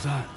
that?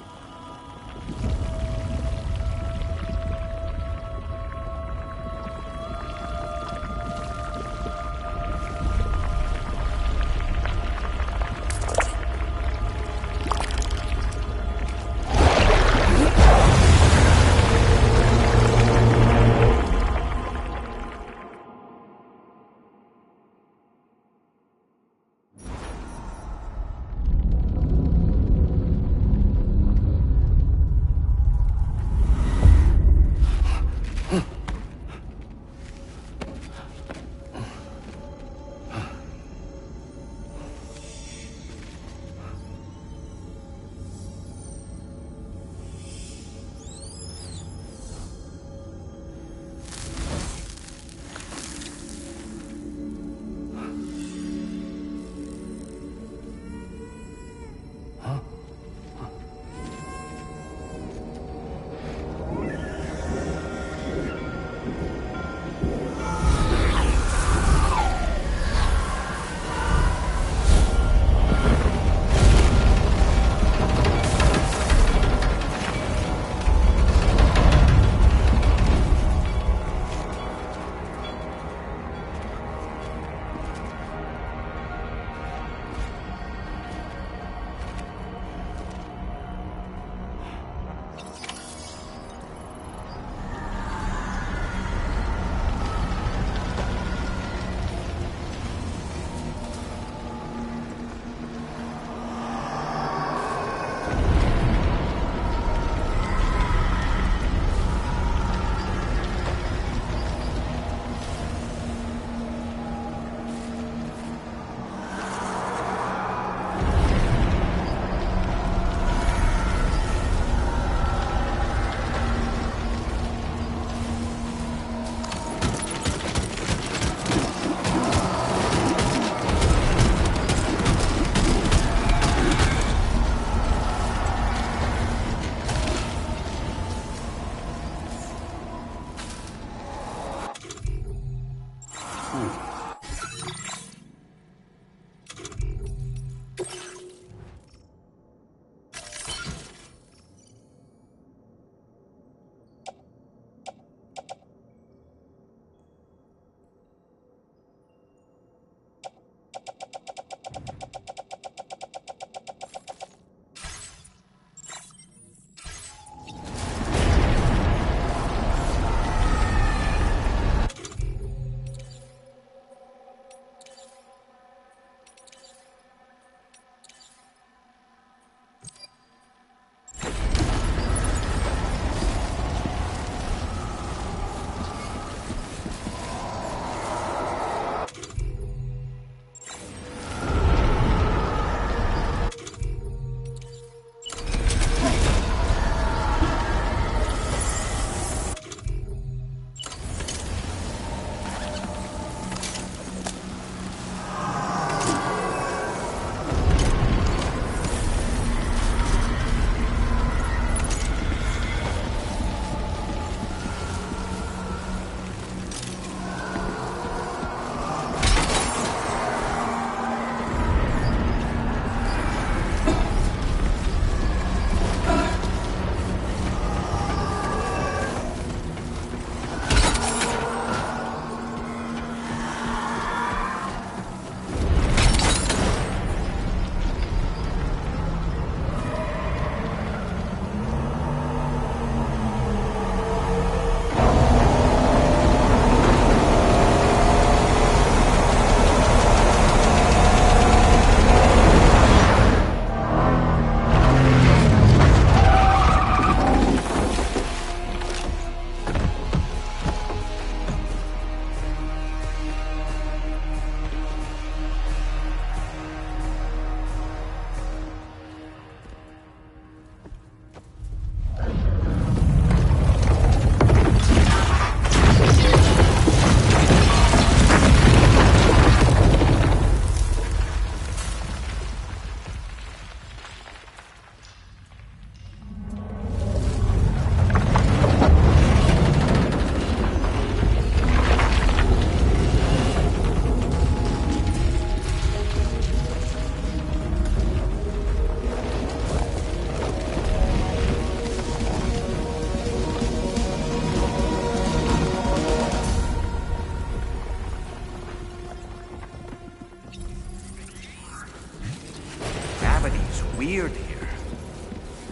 weird here.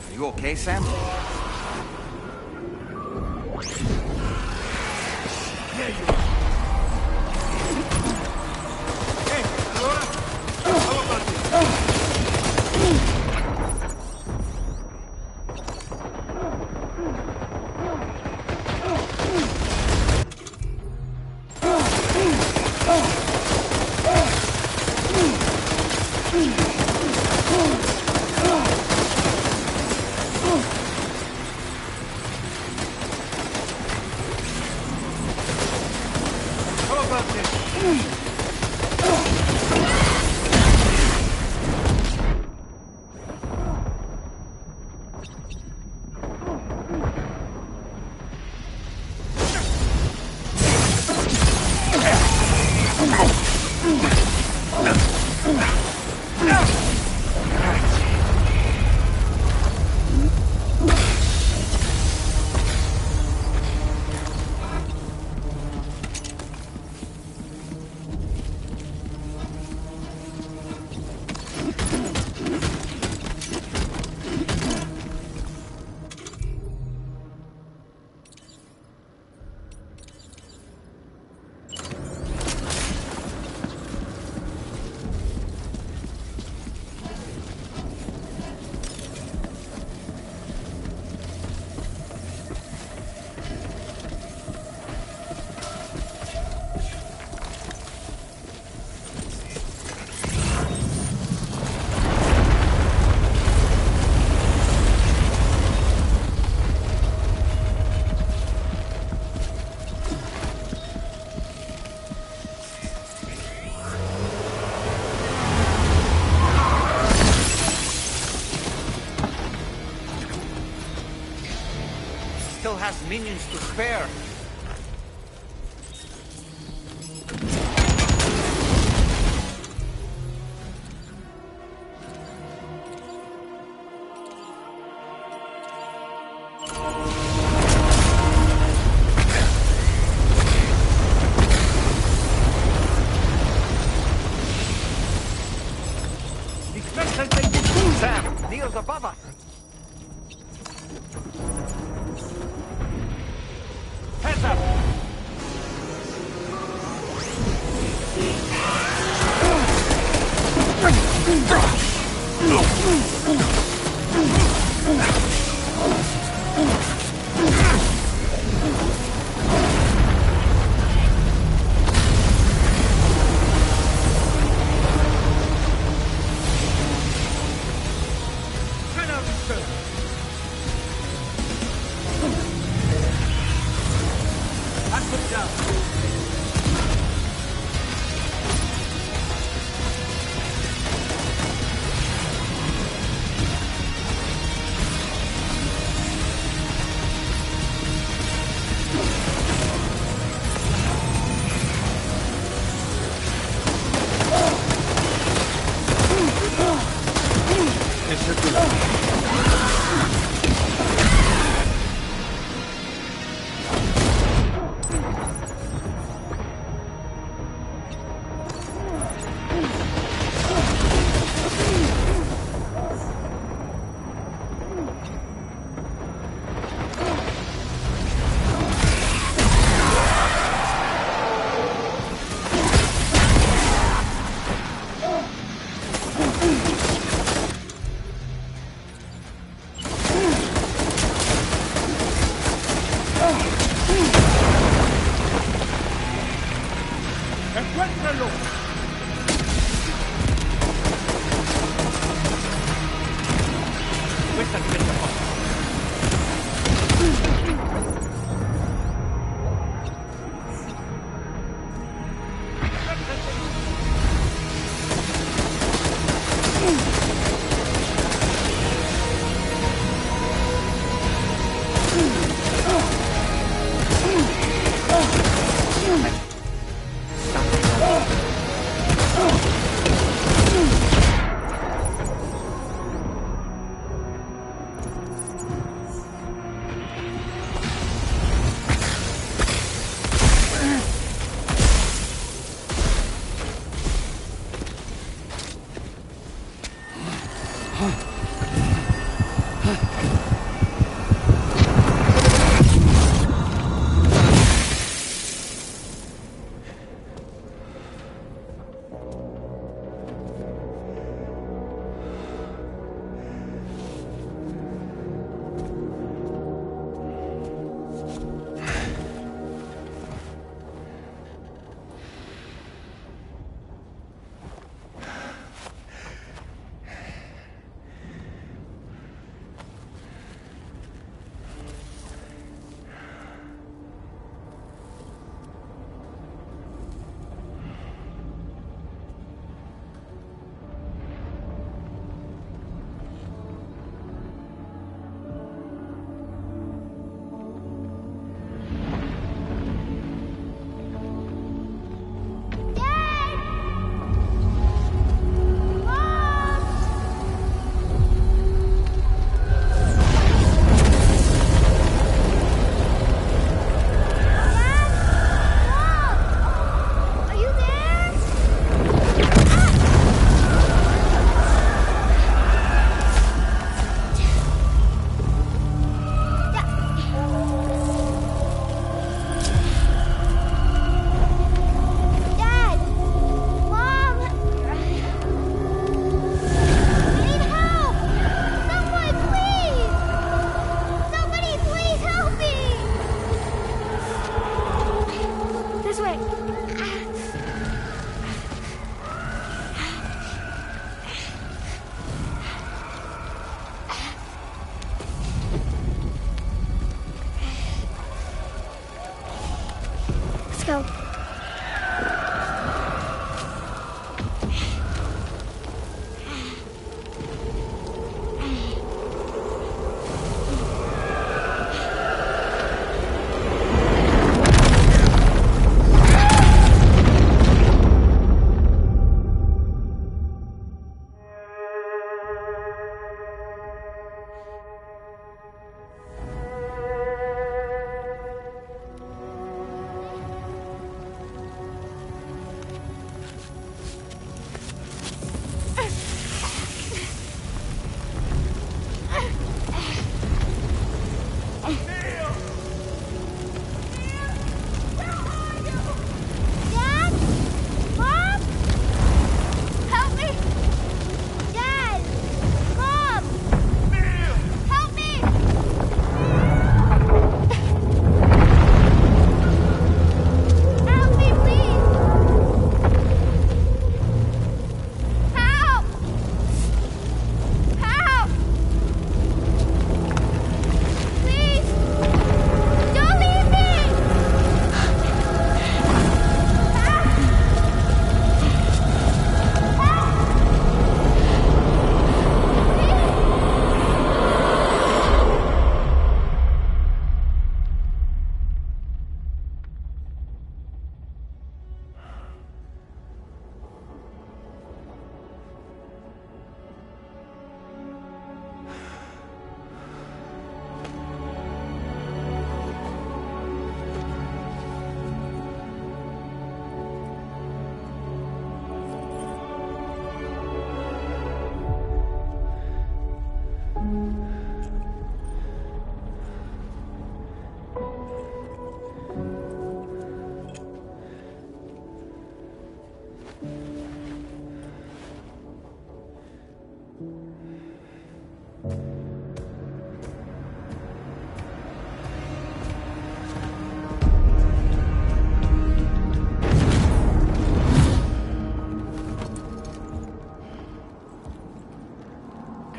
Are you okay, Sam? There you are. Hey, Laura. How about this? How about this? Still has minions to spare. Sam, near the Baba. Heads up! ¡Encuéntralo! Questa diventa forte.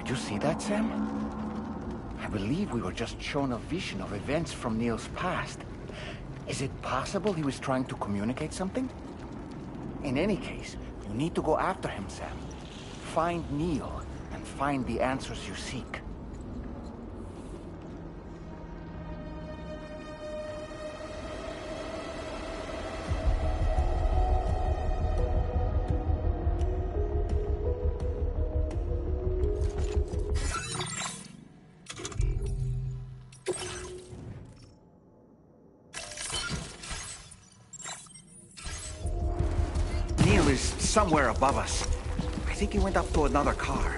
Did you see that, Sam? I believe we were just shown a vision of events from Neil's past. Is it possible he was trying to communicate something? In any case, you need to go after him, Sam. Find Neil, and find the answers you seek. Neil is somewhere above us. I think he went up to another car.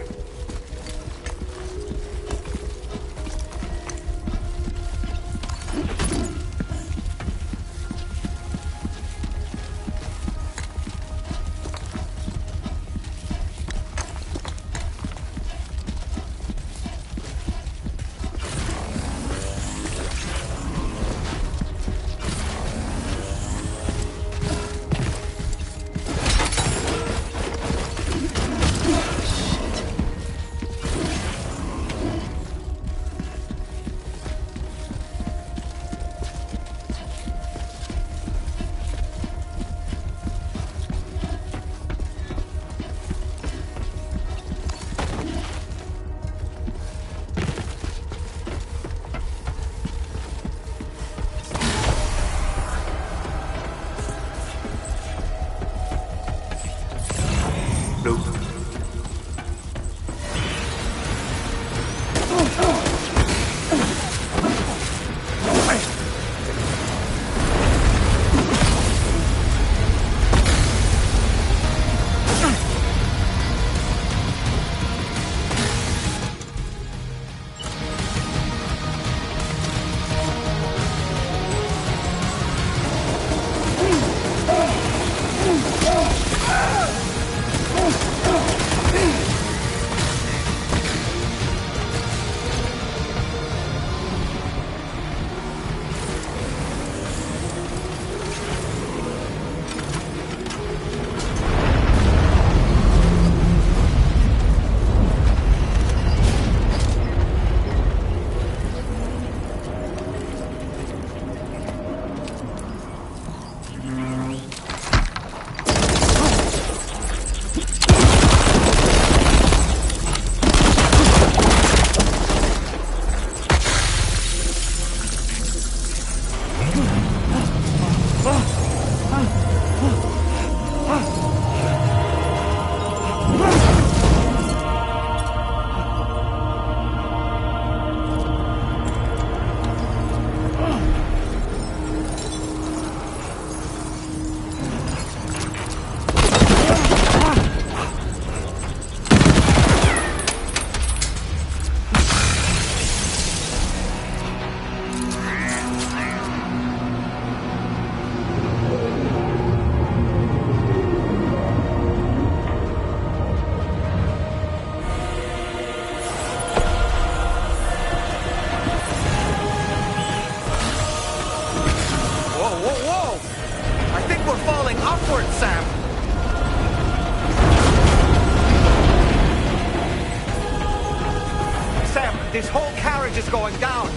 This whole carriage is going down.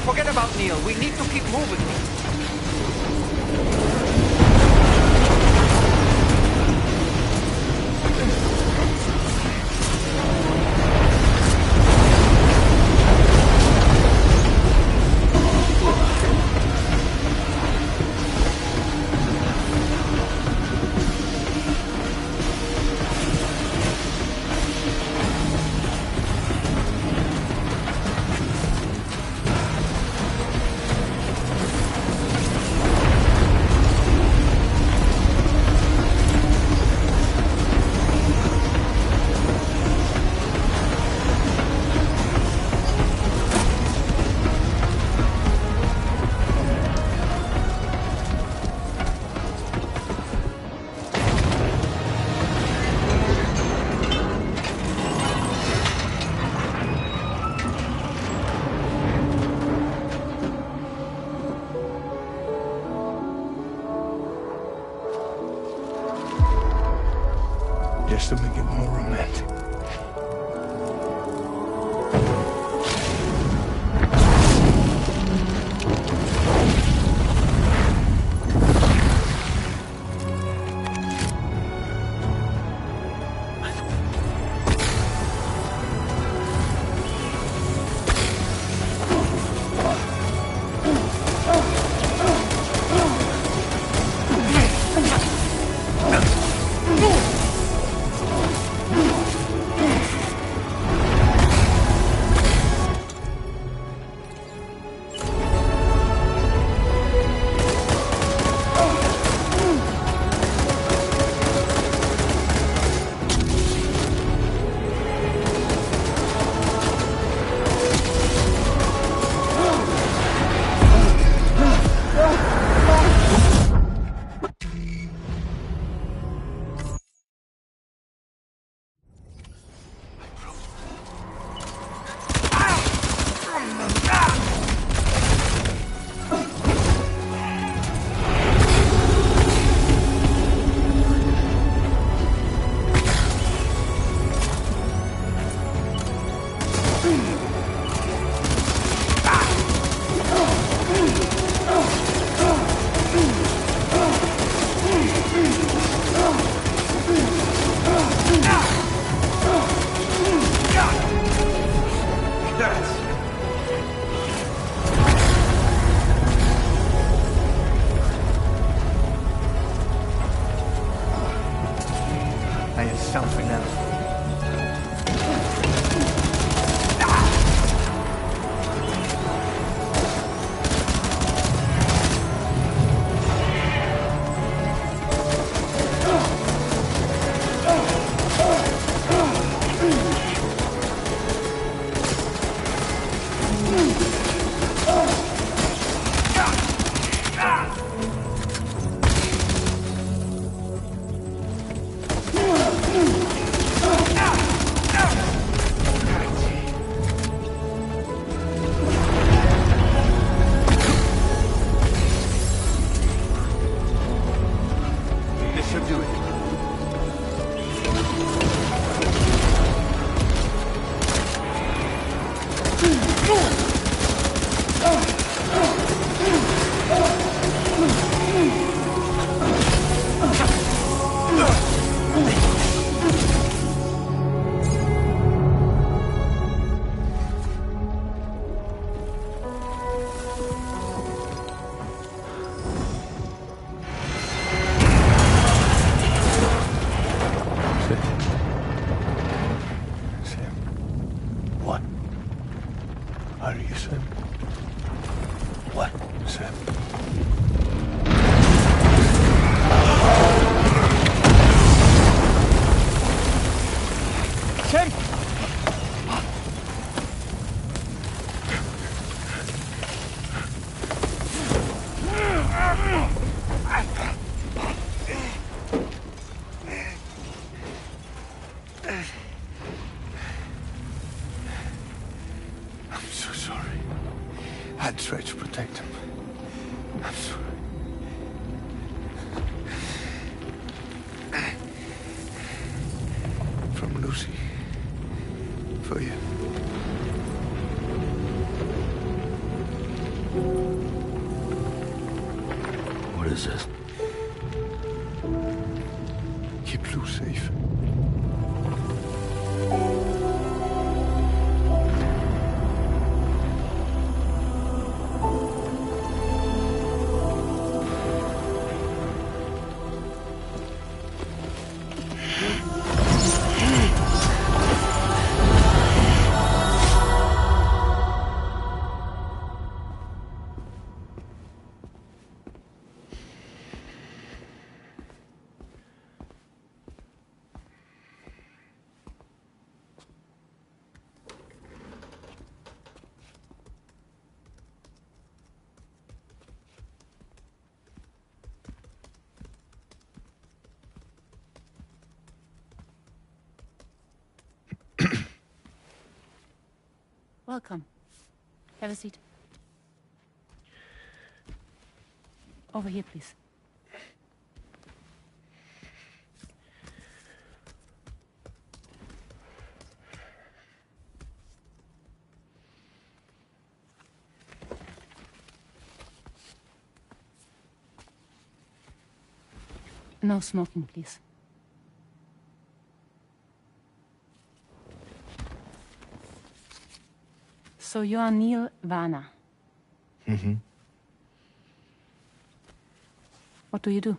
Forget about Neil. We need to keep moving. Just to make it more romantic. is something else. This should do it. What are you saying? What, Sam? Sam! I'm so sorry. I'd try to protect him. I'm sorry. From Lucy. For you. What is this? Keep Lou safe. Welcome. Have a seat. Over here, please. No smoking, please. So you are Neil Varner. Mm-hmm. What do you do?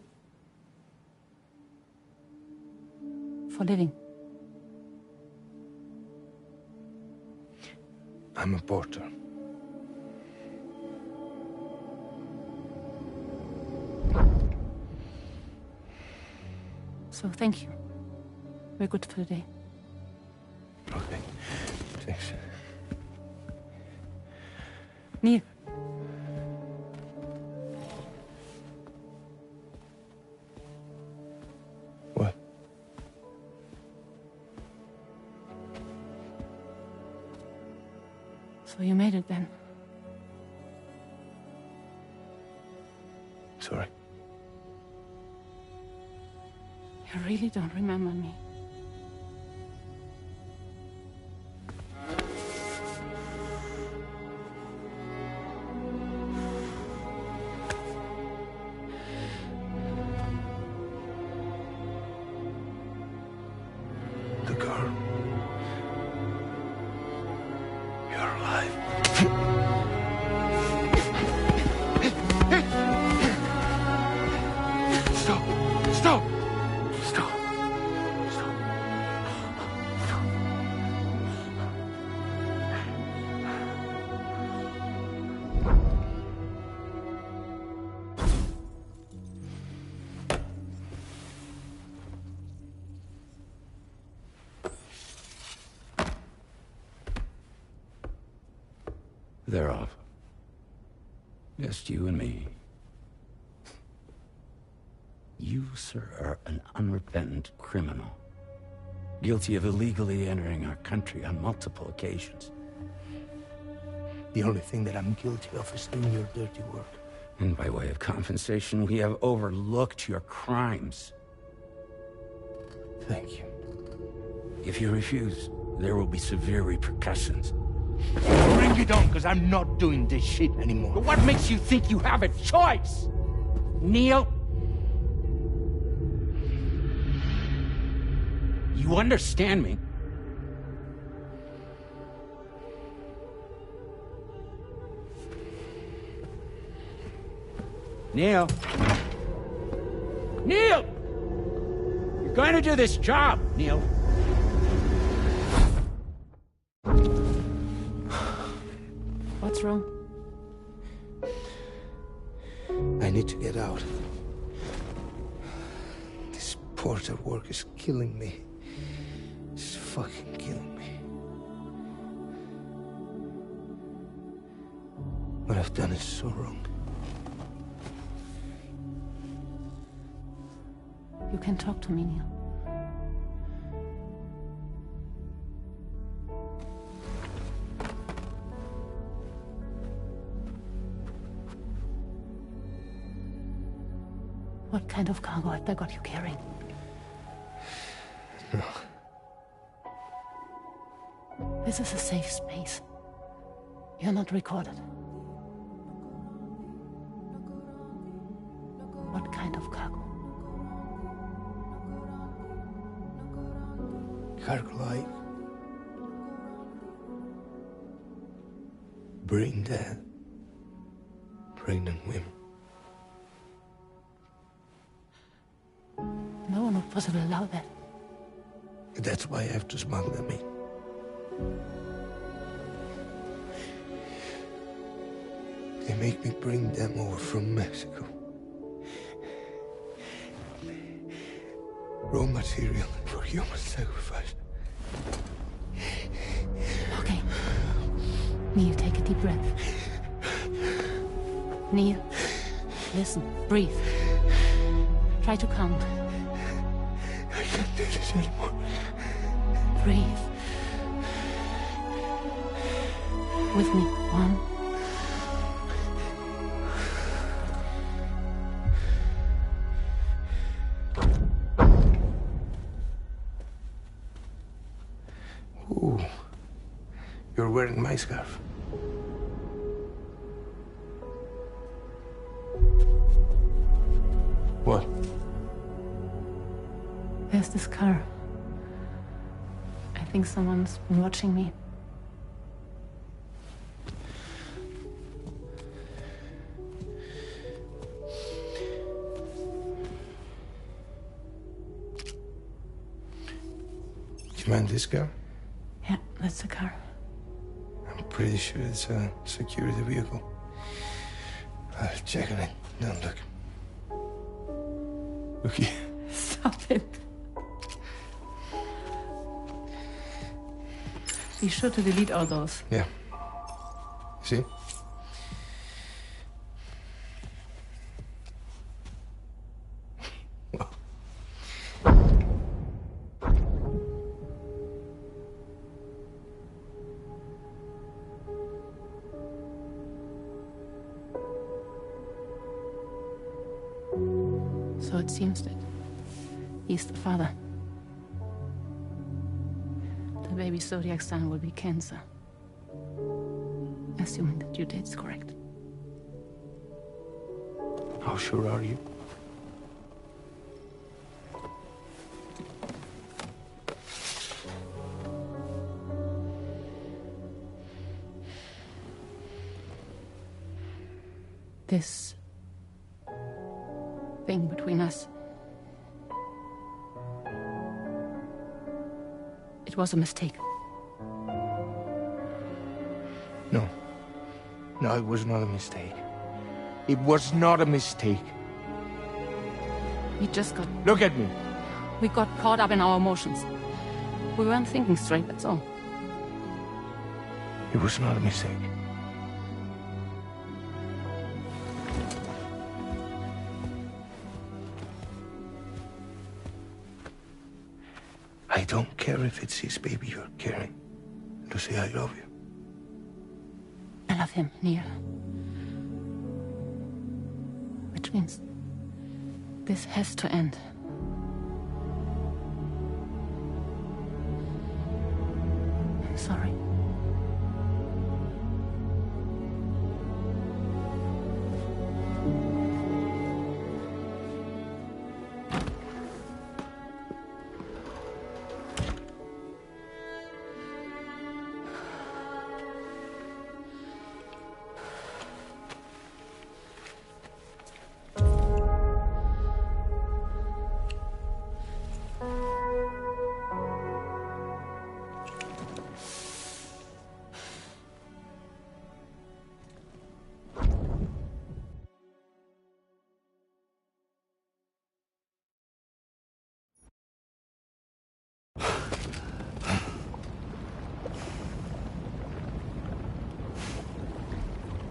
For living? I'm a porter. So thank you. We're good for the day. Okay. Thanks. Neil. What? So you made it then? Sorry. You really don't remember me. The girl. You're alive. Stop! Stop! Stop. Stop. They're off. Just you and me. You, sir, are an unrepentant criminal. Guilty of illegally entering our country on multiple occasions. The only thing that I'm guilty of is doing your dirty work. And by way of compensation, we have overlooked your crimes. Thank you. If you refuse, there will be severe repercussions. Bring it on, because I'm not doing this shit anymore. But what makes you think you have a choice? Neil? You understand me? Neil? Neil! You're going to do this job, Neil. What's wrong? I need to get out. This porter work is killing me. It's fucking killing me. What I've done is so wrong. You can talk to me, Neil. What kind of cargo have they got you carrying? No. This is a safe space. You're not recorded. What kind of cargo? Cargo like brain dead, pregnant women. No one would possibly allow that. That's why I have to smuggle them in. They make me bring them over from Mexico. Raw material for human sacrifice. Okay. Neil, take a deep breath. Neil, listen, breathe. Try to count. I can't do this anymore. Breathe. With me. 1. Ooh, you're wearing my scarf. What? There's this car. I think someone's been watching me. Do you mind this car? Yeah, that's the car. I'm pretty sure it's a security vehicle. I'll check on it. Don't look. Look here. Stop it. Be sure to delete all those. Yeah. See? So it seems that he's the father. The baby zodiac sign will be Cancer. Assuming the due date's correct. How sure are you? This thing between us, it was a mistake. No. No, it was not a mistake. It was not a mistake. We just got... Look at me. We got caught up in our emotions. We weren't thinking straight, that's all. It was not a mistake. I don't care if it's his baby you're carrying. To say I love you. I love him, Neil. Which means this has to end. I'm sorry.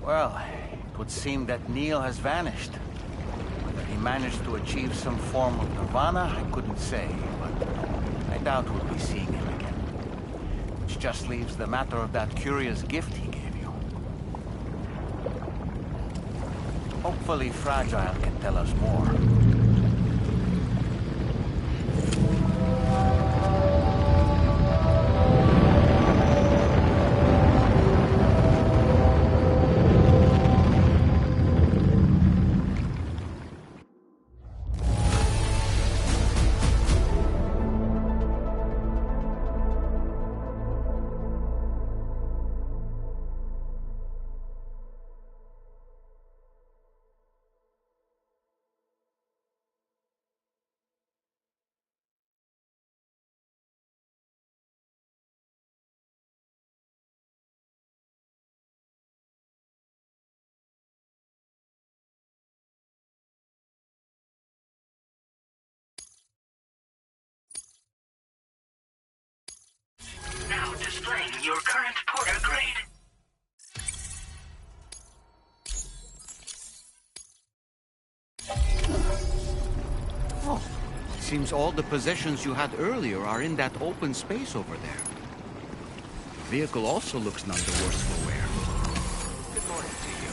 Well, it would seem that Neil has vanished. Whether he managed to achieve some form of nirvana, I couldn't say, but I doubt we'll be seeing him again. Which just leaves the matter of that curious gift he gave you. Hopefully Fragile can tell us more. Now displaying your current Porter grade. Oh, it seems all the possessions you had earlier are in that open space over there. The vehicle also looks none the worse for wear. Good morning to you.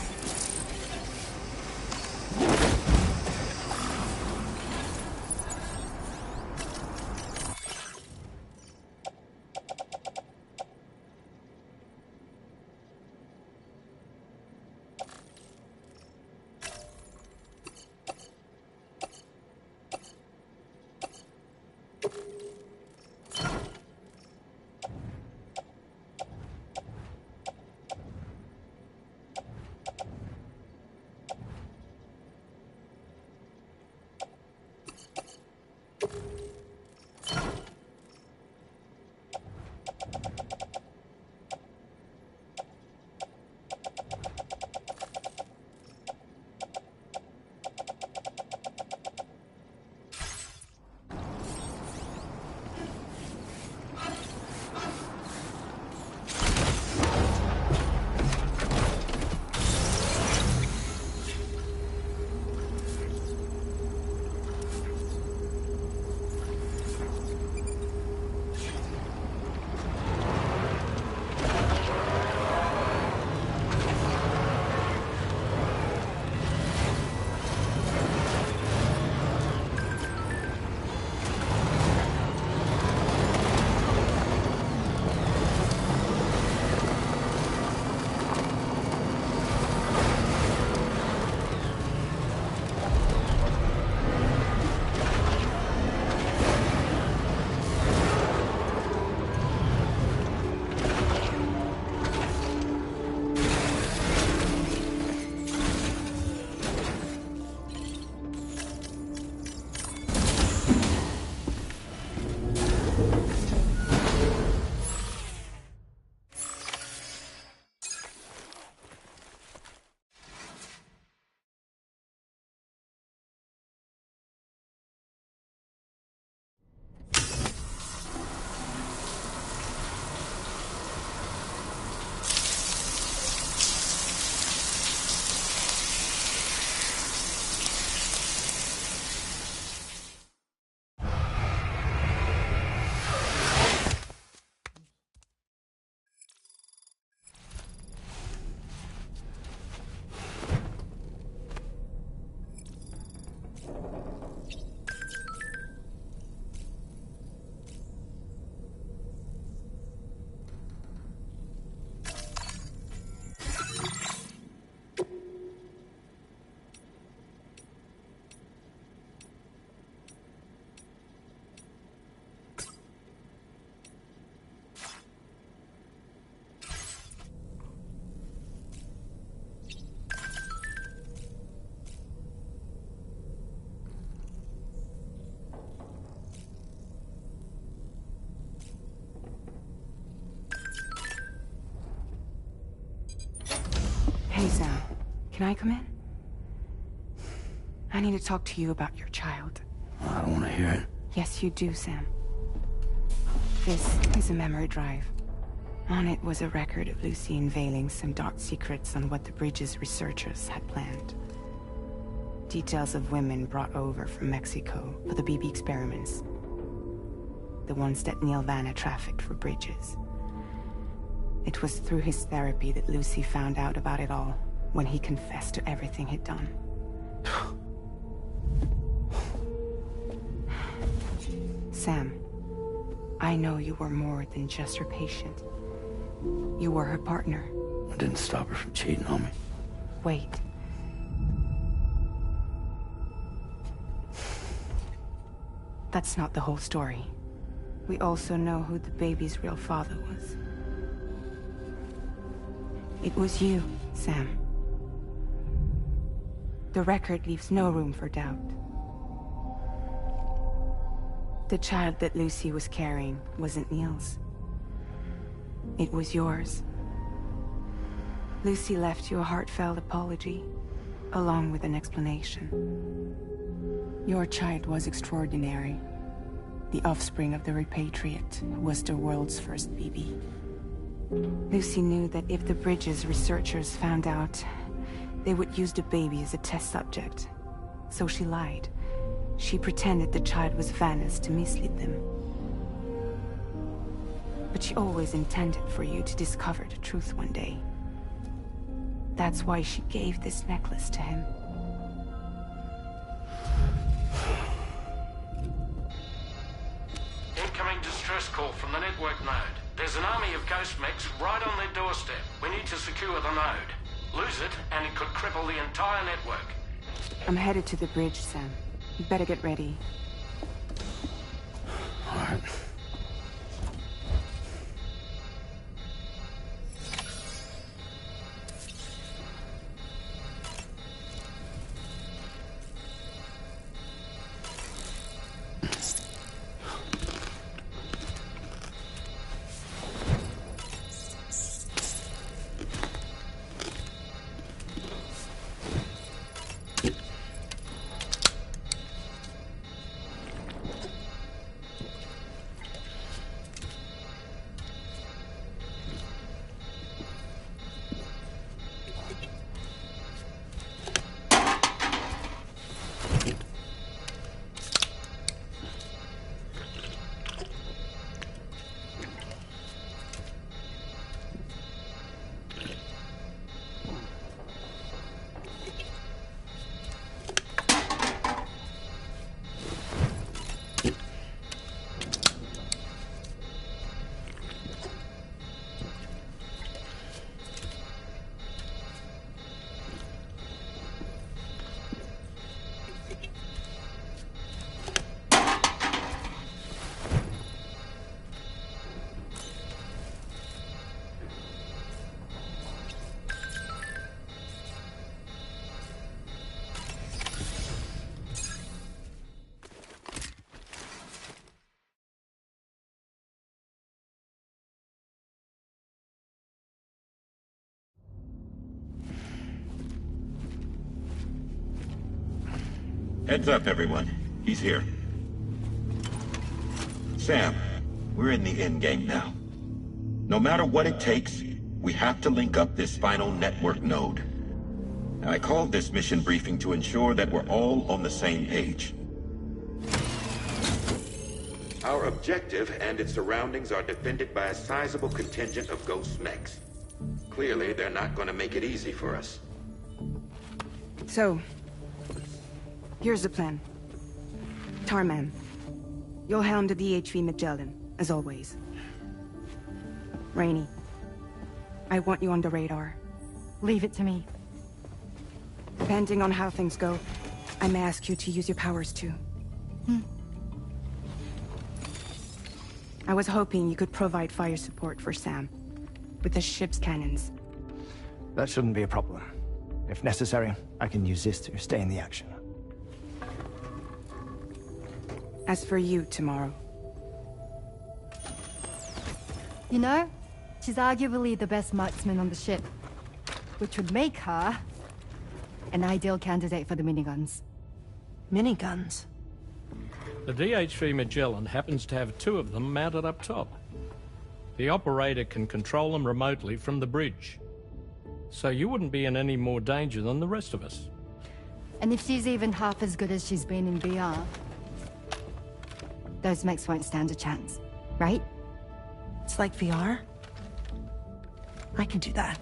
Can I come in? I need to talk to you about your child. I don't want to hear it. Yes, you do, Sam. This is a memory drive. On it was a record of Lucy unveiling some dark secrets on what the Bridges researchers had planned. Details of women brought over from Mexico for the BB experiments. The ones that Neil Vanna trafficked for Bridges. It was through his therapy that Lucy found out about it all, when he confessed to everything he'd done. Sam, I know you were more than just her patient. You were her partner. I didn't stop her from cheating on me. Wait. That's not the whole story. We also know who the baby's real father was. It was you, Sam. The record leaves no room for doubt. The child that Lucy was carrying wasn't Neil's. It was yours. Lucy left you a heartfelt apology, along with an explanation. Your child was extraordinary. The offspring of the repatriate who was the world's first BB. Lucy knew that if the Bridges researchers found out, they would use the baby as a test subject. So she lied. She pretended the child was Vanna's to mislead them. But she always intended for you to discover the truth one day. That's why she gave this necklace to him. Incoming distress call from the network node. There's an army of ghost mechs right on their doorstep. We need to secure the node. Lose it, and it could cripple the entire network. I'm headed to the bridge, Sam. You better get ready. All right. Heads up, everyone. He's here. Sam, we're in the endgame now. No matter what it takes, we have to link up this final network node. Now, I called this mission briefing to ensure that we're all on the same page. Our objective and its surroundings are defended by a sizable contingent of ghost mechs. Clearly, they're not going to make it easy for us. So, here's the plan. Tarman, you'll helm the DHV Magellan, as always. Rainey, I want you on the radar. Leave it to me. Depending on how things go, I may ask you to use your powers too. I was hoping you could provide fire support for Sam, with the ship's cannons. That shouldn't be a problem. If necessary, I can use this to stay in the action. As for you, tomorrow. You know, she's arguably the best marksman on the ship, which would make her An ideal candidate for the miniguns. Miniguns? The DH3 Magellan happens to have 2 of them mounted up top. The operator can control them remotely from the bridge. So you wouldn't be in any more danger than the rest of us. And if she's even half as good as she's been in VR, those mechs won't stand a chance, right? It's like VR? I can do that.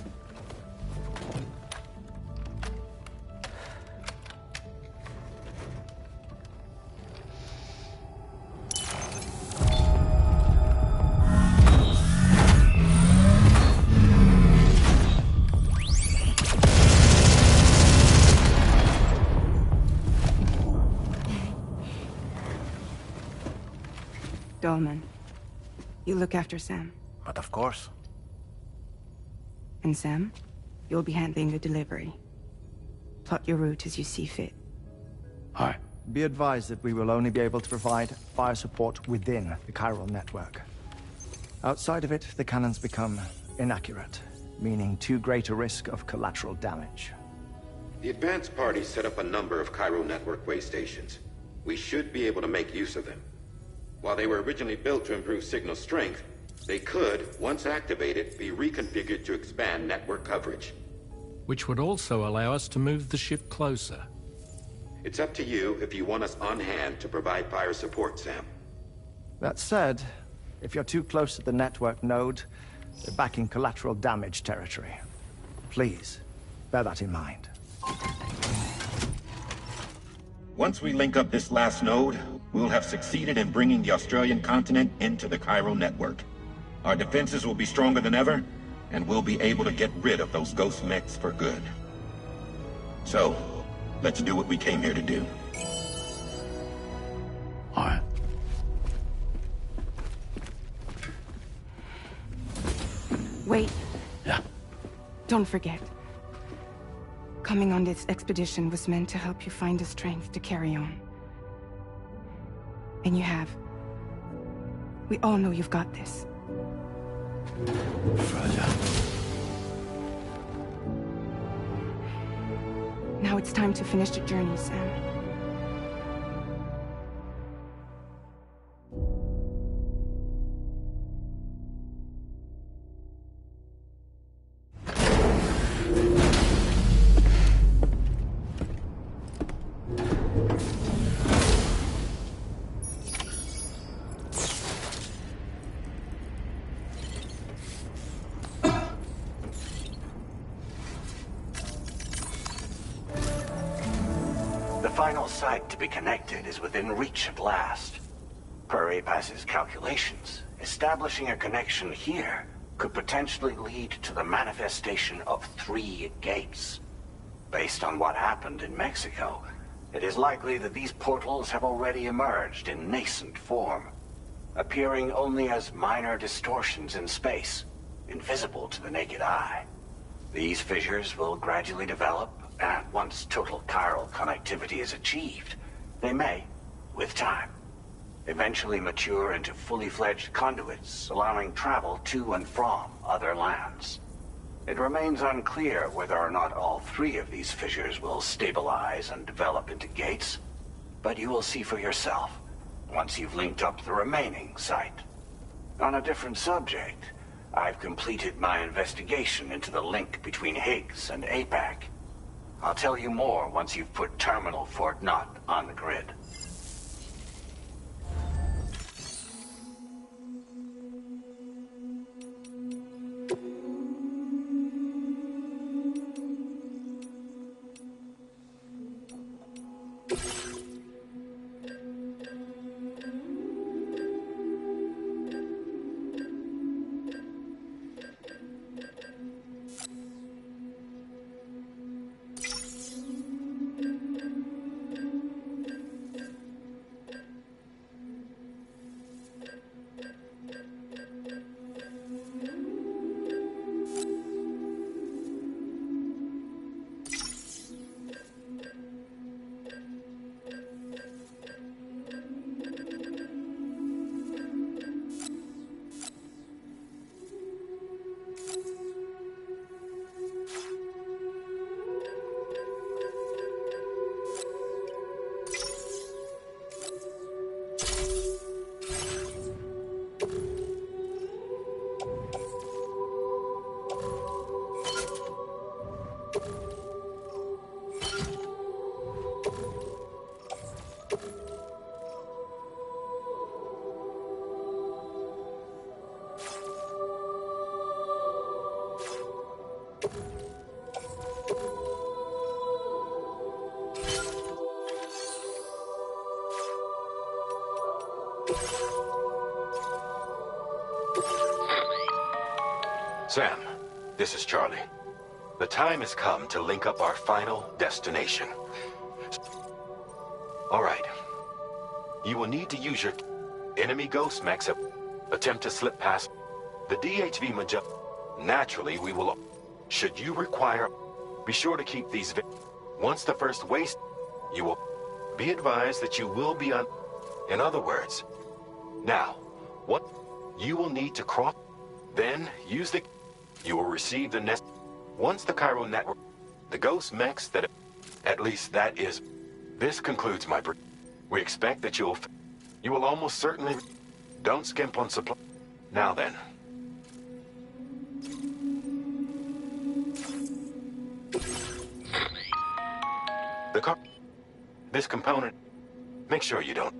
Dolman, you look after Sam. But of course. And Sam, you'll be handling the delivery. Plot your route as you see fit. Hi. Be advised that we will only be able to provide fire support within the chiral network. Outside of it, the cannons become inaccurate, meaning too great a risk of collateral damage. The advanced party set up a number of chiral network way stations. We should be able to make use of them. While they were originally built to improve signal strength, they could, once activated, be reconfigured to expand network coverage. Which would also allow us to move the ship closer. It's up to you if you want us on hand to provide fire support, Sam. That said, if you're too close to the network node, you're back in collateral damage territory. Please, bear that in mind. Once we link up this last node, we'll have succeeded in bringing the Australian continent into the chiral network. Our defenses will be stronger than ever, and we'll be able to get rid of those ghost mechs for good. So, let's do what we came here to do. All right. Wait. Yeah. Don't forget. Coming on this expedition was meant to help you find the strength to carry on. And you have. We all know you've got this. Fragile. Now it's time to finish the journey, Sam. The final site to be connected is within reach at last. Per APAS's calculations, establishing a connection here could potentially lead to the manifestation of 3 gates. Based on what happened in Mexico, it is likely that these portals have already emerged in nascent form, appearing only as minor distortions in space, invisible to the naked eye. These fissures will gradually develop, and once total chiral connectivity is achieved, they may, with time, eventually mature into fully fledged conduits, allowing travel to and from other lands. It remains unclear whether or not all 3 of these fissures will stabilize and develop into gates, but you will see for yourself once you've linked up the remaining site. On a different subject, I've completed my investigation into the link between Higgs and APAC. I'll tell you more once you've put Terminal Fort Knott on the grid. Sam, this is Charlie. The time has come to link up our final destination. All right. You will need to use your enemy ghost mechs attempt to slip past the DHV Magellan. Naturally, we will... Should you require... Be sure to keep these... Once the first waste... You will... Be advised that you will be on... In other words... Now, what... You will need to cross... Then, use the... You will receive the nest... Once the Cairo network... The ghost mechs that... At least that is... This concludes my... We expect that you will almost certainly... Don't skimp on supply... Now then... This component... Make sure you don't...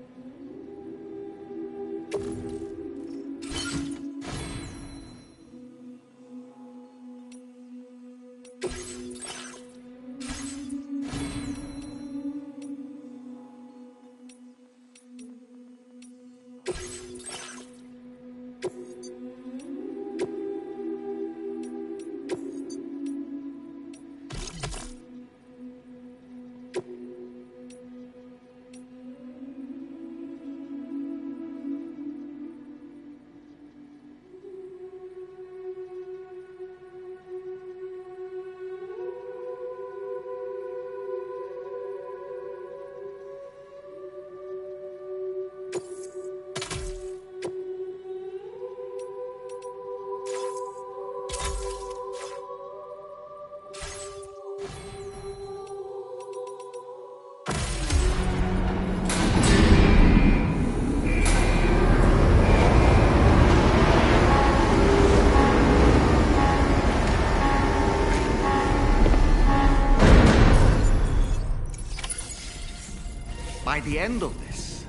By the end of this,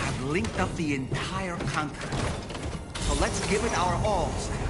I've linked up the entire continent. So let's give it our all, Sam.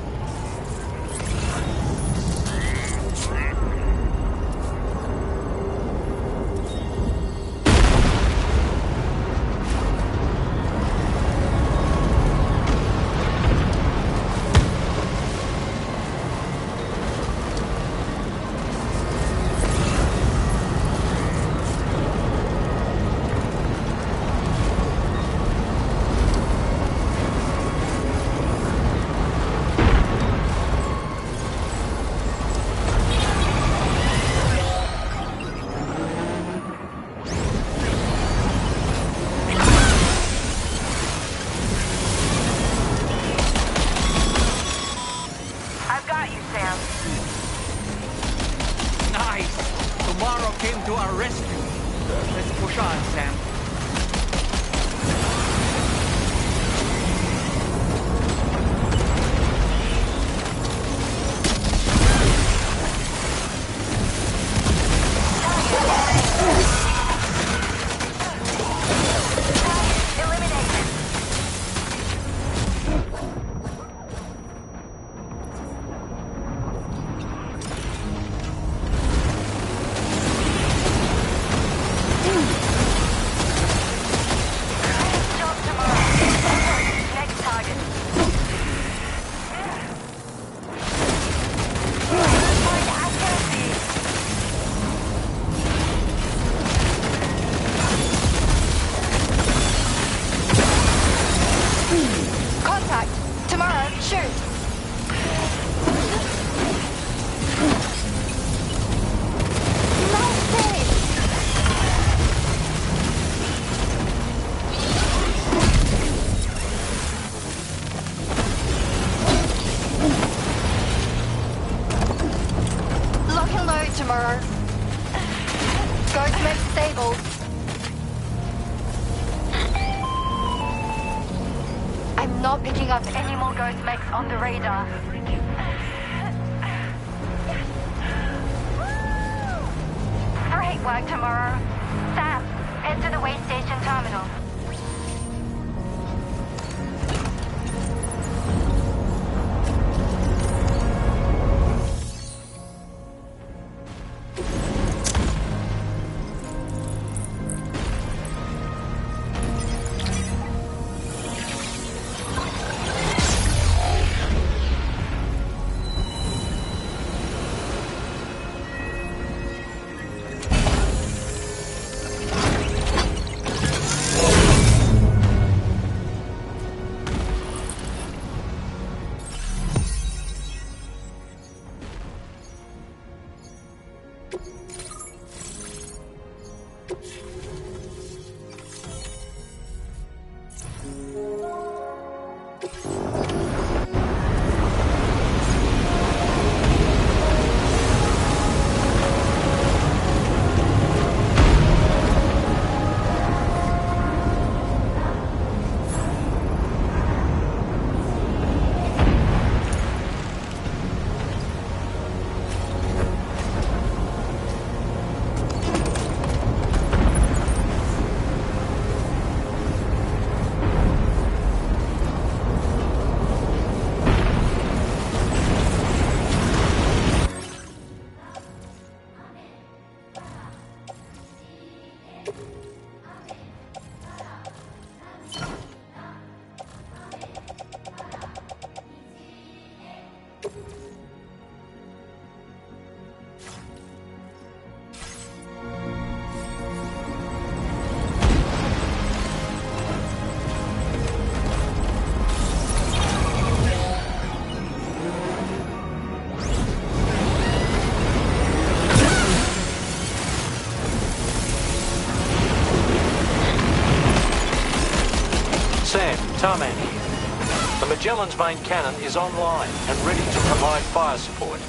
Tarman here. The Magellan's main cannon is online and ready to provide fire support.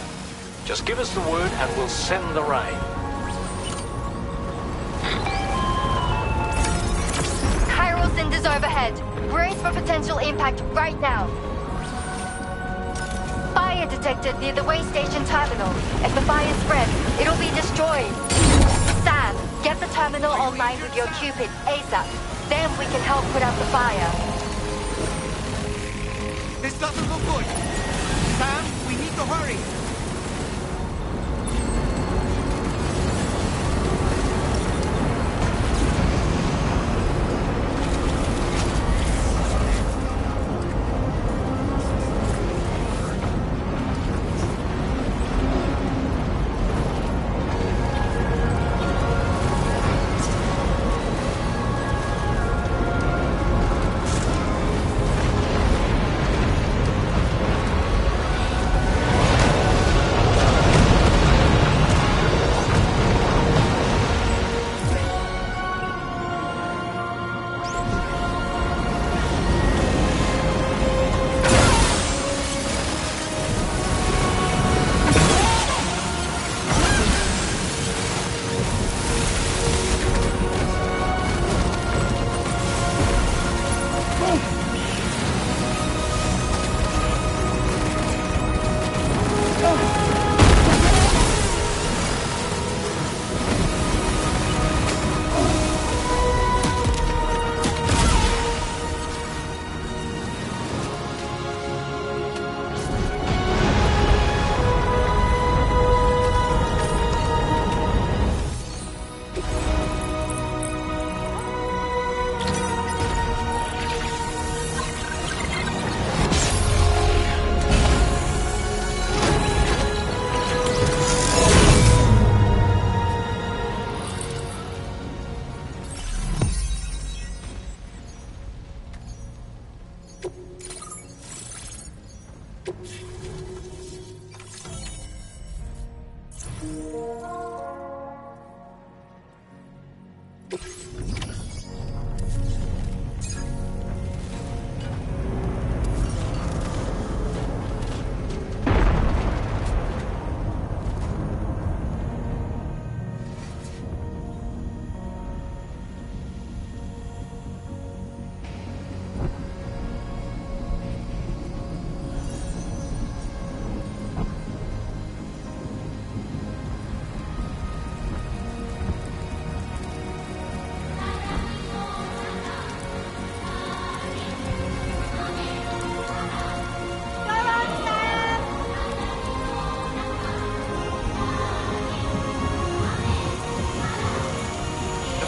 Just give us the word and we'll send the rain. Chiral cinders overhead. Brace for potential impact right now. Fire detected near the way station terminal. If the fire spreads, it'll be destroyed. Sam, get the terminal online with your Cupid ASAP. Then we can help put out the fire. This doesn't look good. Sam, we need to hurry.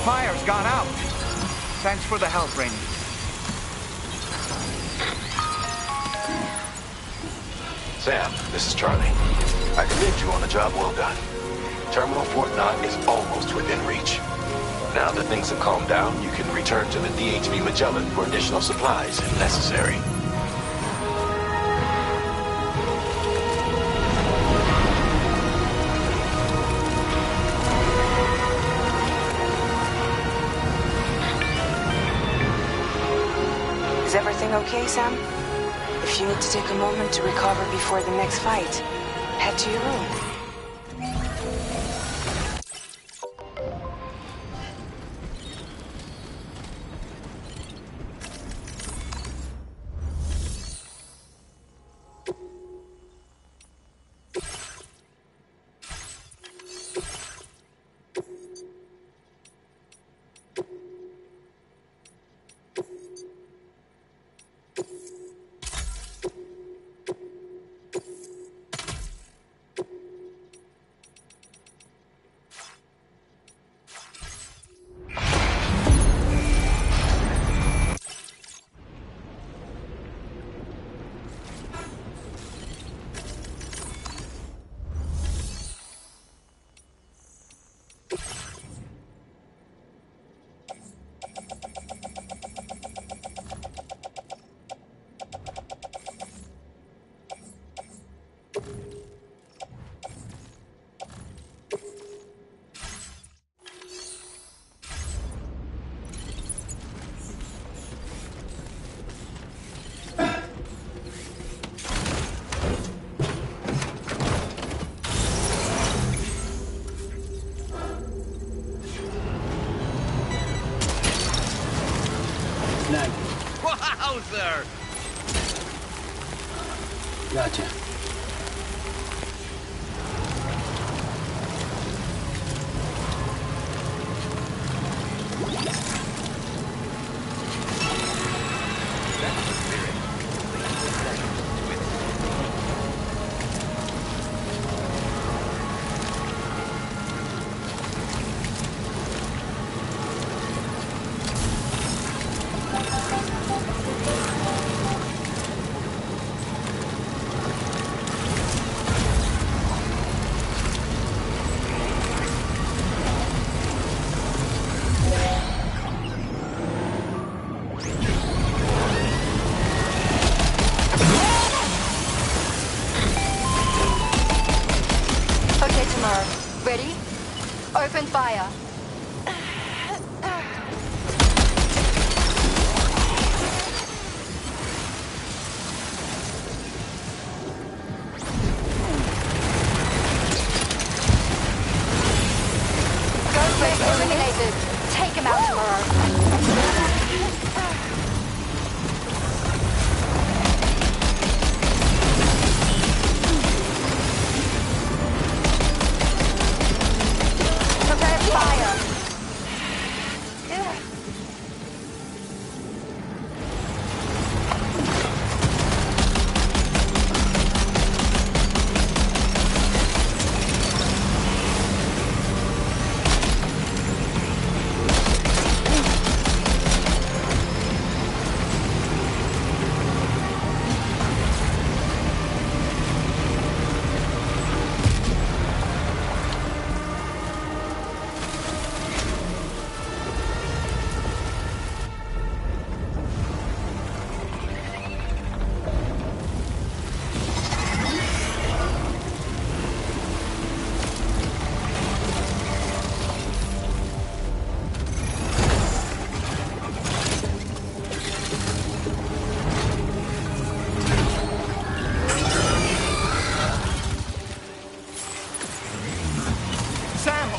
Fire's gone out. Thanks for the help, Rainey. Sam, this is Charlie. I commend you on a job well done. Terminal Fort Knott is almost within reach. Now that things have calmed down, you can return to the DHV Magellan for additional supplies if necessary. Is everything okay, Sam? If you need to take a moment to recover before the next fight, head to your room. Wowzer! Gotcha. Ready? Open fire. Ghost wave eliminated. Take him out tomorrow.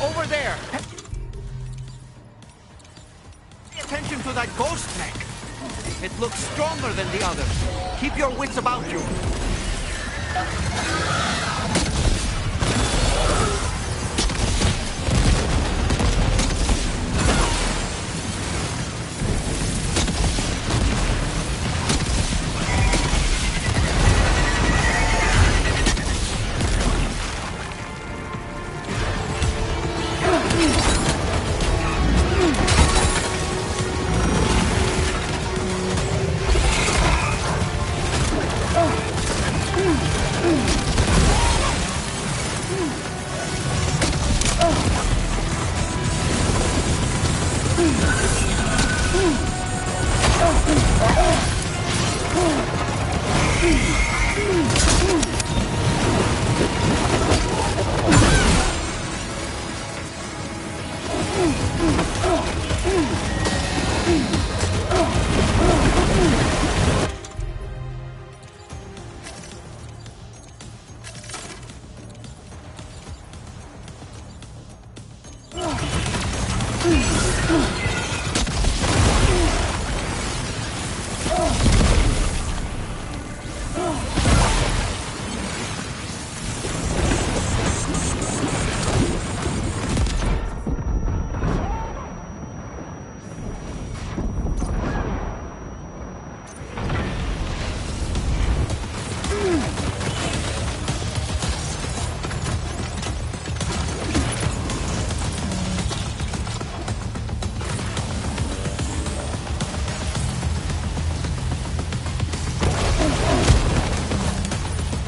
Over there! Pay attention to that ghost mech. It looks stronger than the others. Keep your wits about you.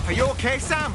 Are you okay, Sam?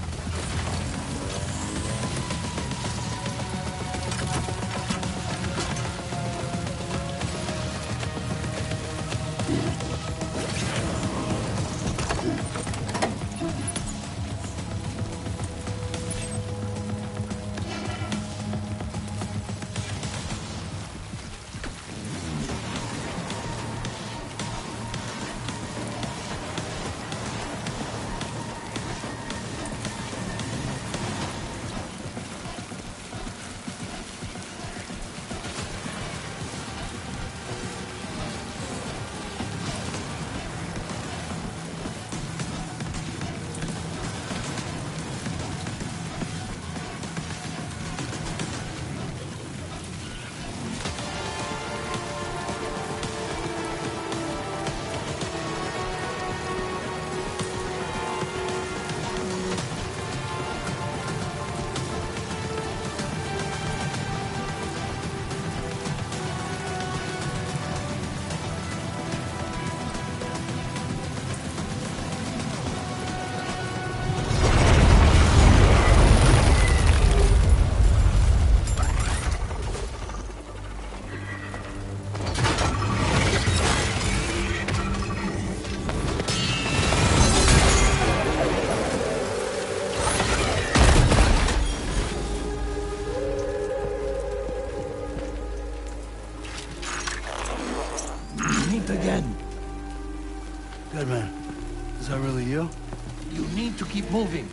need to keep moving.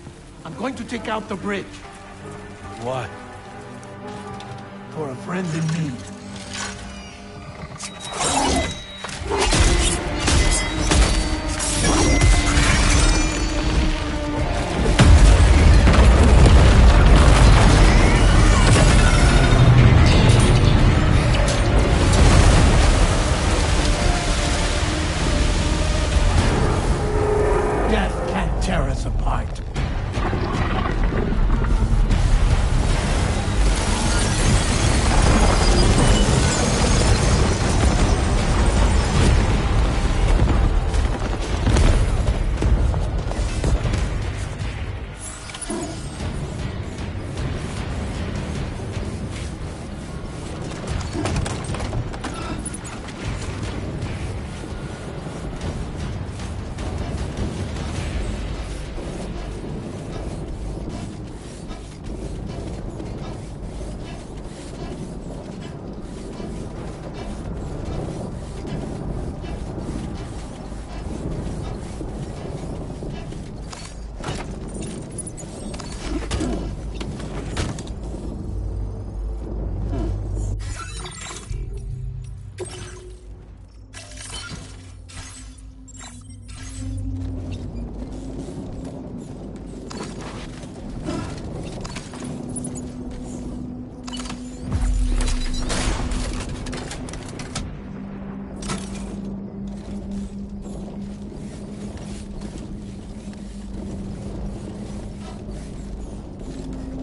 I'm going to take out the bridge. Why? For a friend in need. Death can't tear us apart.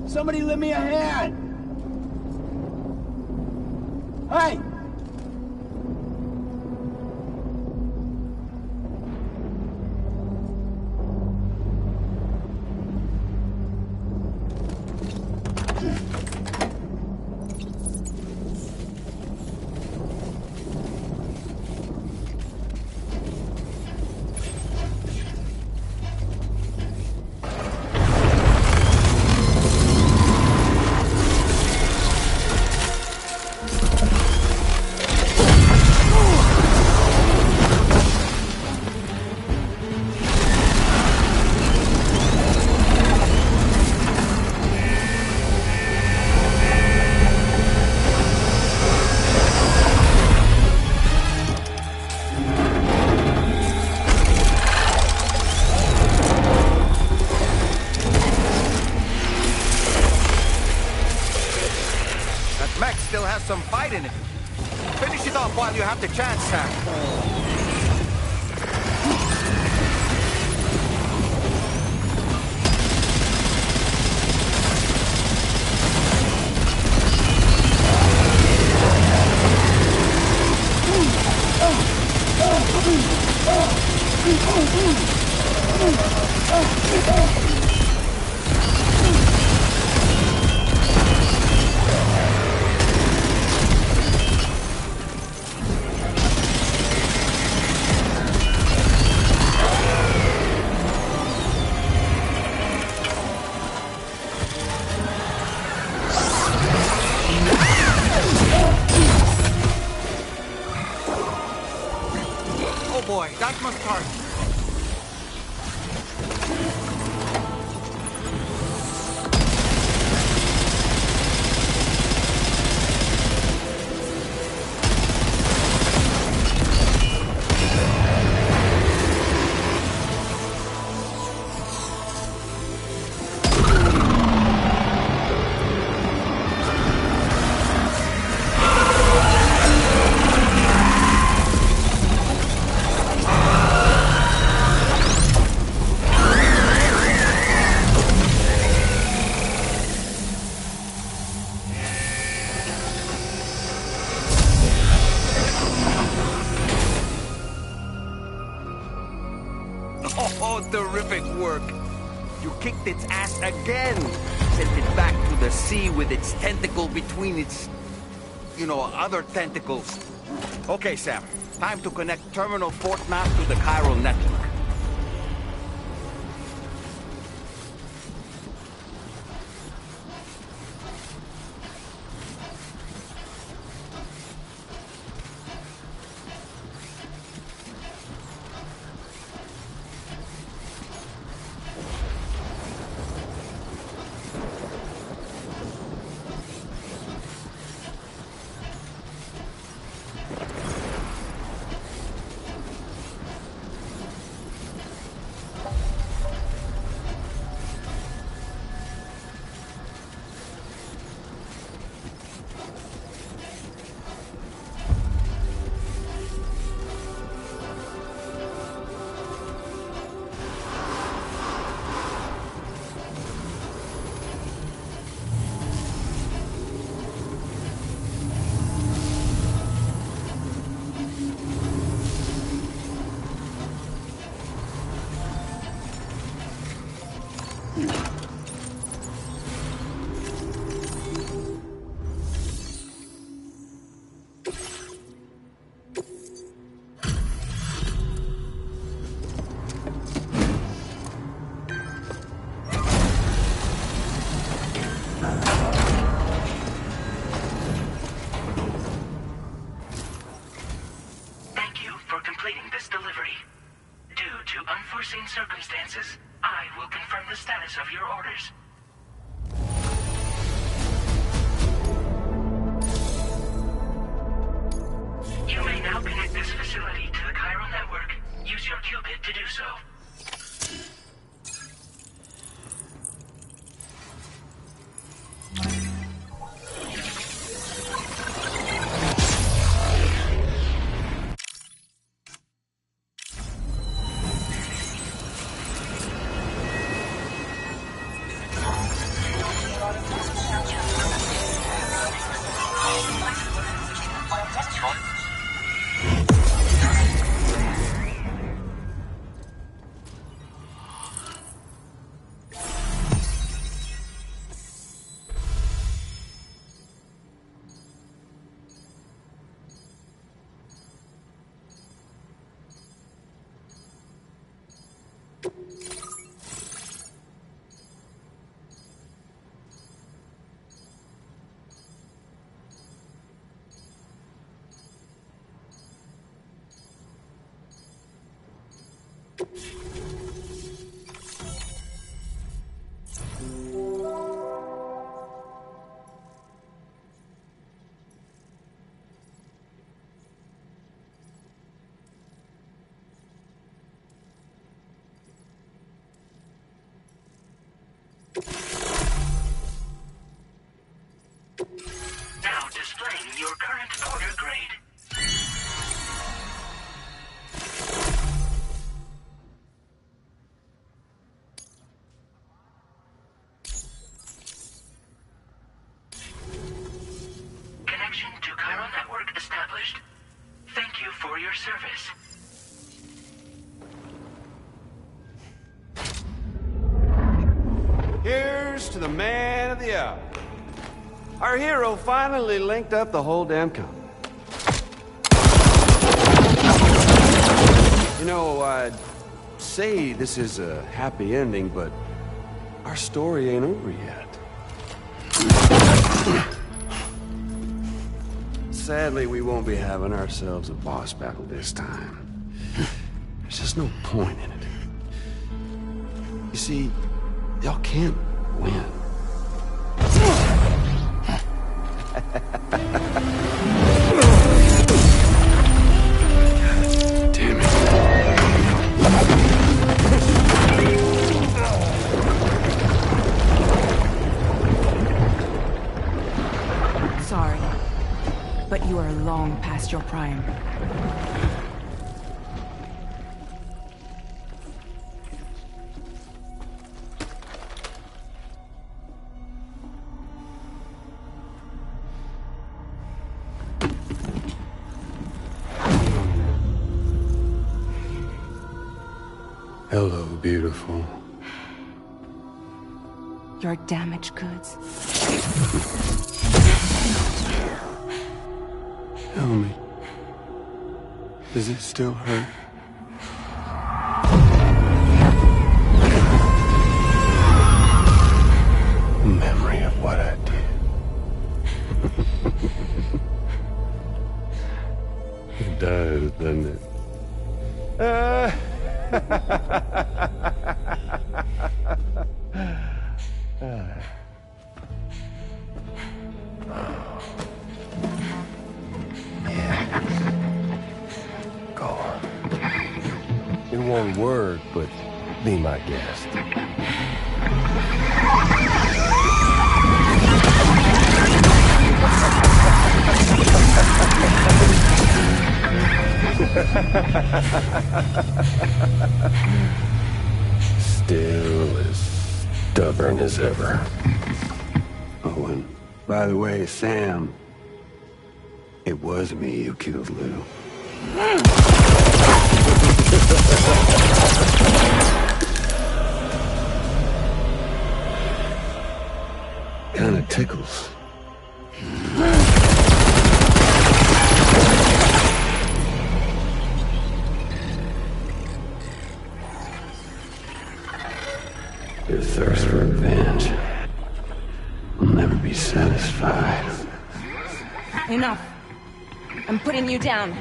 Somebody lend me a hand! Hey! Mech still has some fight in it. Finish it off while you have the chance, Sam. Oh boy, that must hurt. Oh, terrific work. You kicked its ass again. Sent it back to the sea with its tentacle between its, other tentacles. Okay, Sam. Time to connect Terminal Fort Map to the chiral network. Thank you for completing this delivery. Due to unforeseen circumstances, I will confirm the status of your orders. You may now connect this facility to the chiral network. Use your qubit to do so. Now displaying your current order grade. Connection to chiral network established. Thank you for your service. Here's to the man of the hour. Our hero finally linked up the whole damn company. You know, I'd say this is a happy ending, but our story ain't over yet. Sadly, we won't be having ourselves a boss battle this time. There's just no point in it. You see, y'all can't win. Damn it. Sorry, but you are long past your prime. Hello, beautiful. Your damaged goods. Tell me, does it still hurt? Memory of what I did. It does, doesn't it? Go on. It won't work, but be my guest. Still as stubborn as ever. Oh, and by the way, Sam, it was me who killed Lou. tickles. Your thirst for revenge will never be satisfied. Enough. I'm putting you down.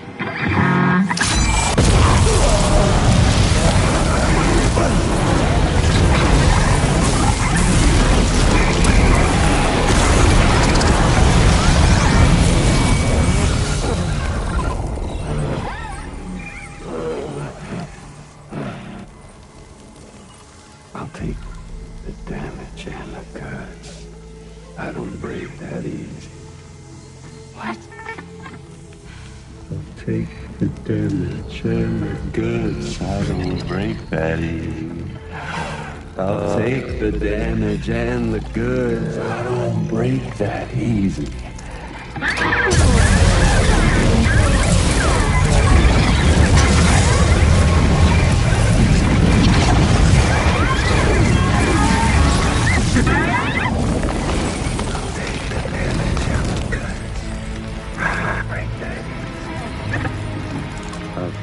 I'll take the damage and the goods. I don't break that easy. What? I'll take the damage and the goods. I don't break that easy. I'll take the damage and the goods. I don't break that easy.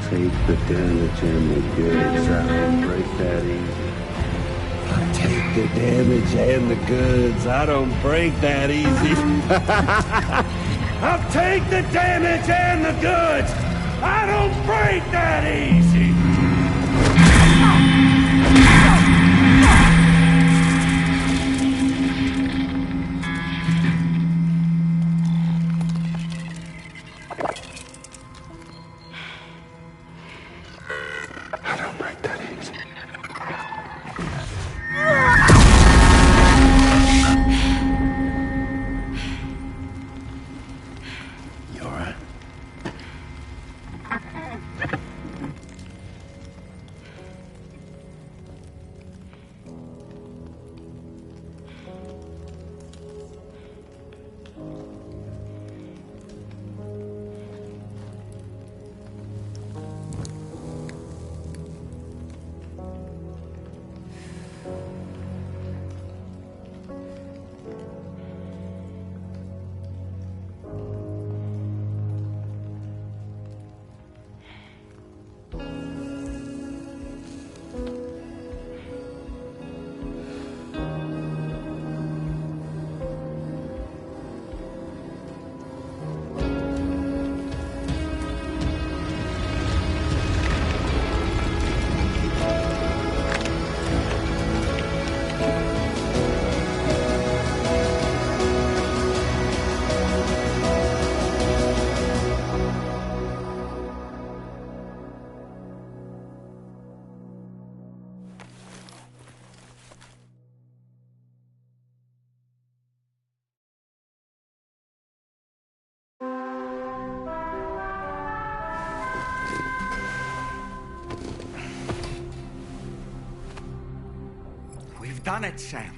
Take the damage and the goods. I don't break that easy. I'll take the damage and the goods. I don't break that easy. I'll take the damage and the goods. I don't break that easy. Done it, Sam.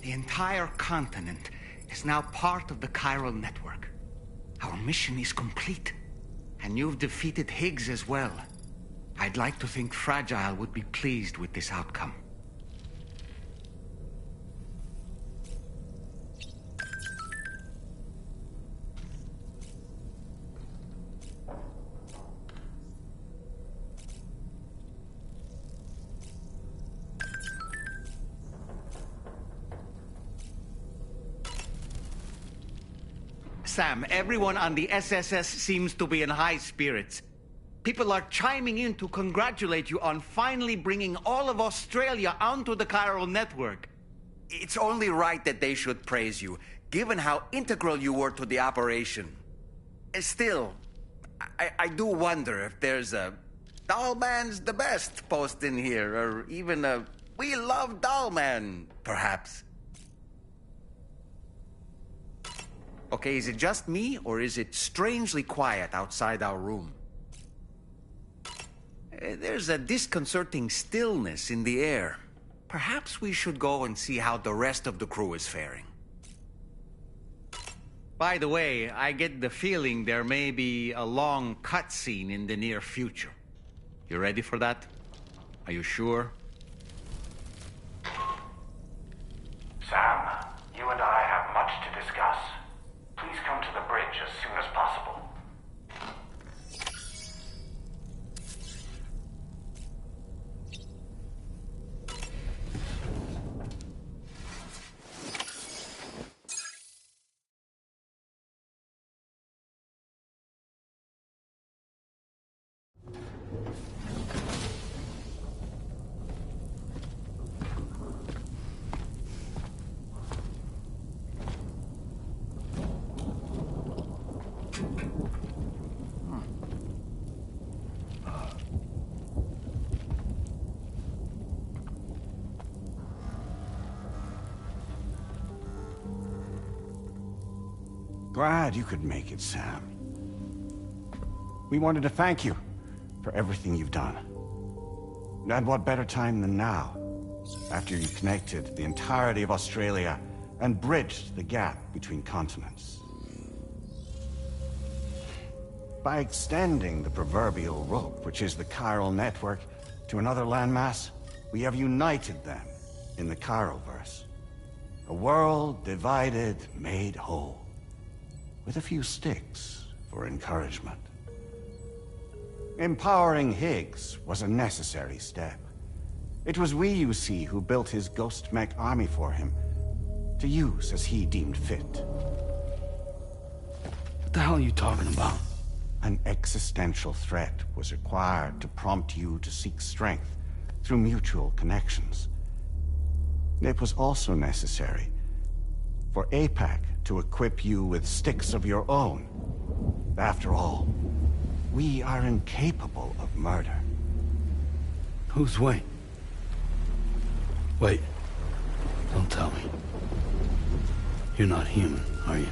The entire continent is now part of the chiral network. Our mission is complete. And you've defeated Higgs as well. I'd like to think Fragile would be pleased with this outcome. Sam, everyone on the SSS seems to be in high spirits. People are chiming in to congratulate you on finally bringing all of Australia onto the chiral network. It's only right that they should praise you, given how integral you were to the operation. Still, I do wonder if there's a Dollman's the best post in here, or even a We Love Dollman, perhaps. Okay, is it just me, or is it strangely quiet outside our room? There's a disconcerting stillness in the air. Perhaps we should go and see how the rest of the crew is faring. By the way, I get the feeling there may be a long cutscene in the near future. You ready for that? Are you sure? Sam, you and I Glad you could make it, Sam. We wanted to thank you for everything you've done. And what better time than now, after you connected the entirety of Australia and bridged the gap between continents. By extending the proverbial rope, which is the chiral network, to another landmass, we have united them in the Chiroverse. A world divided, made whole, with a few sticks for encouragement. Empowering Higgs was a necessary step. It was we, you see, who built his ghost mech army for him, to use as he deemed fit. What the hell are you talking about? An existential threat was required to prompt you to seek strength through mutual connections. It was also necessary for APAC to equip you with sticks of your own. After all, we are incapable of murder. Who's we? Wait. Don't tell me. You're not human, are you?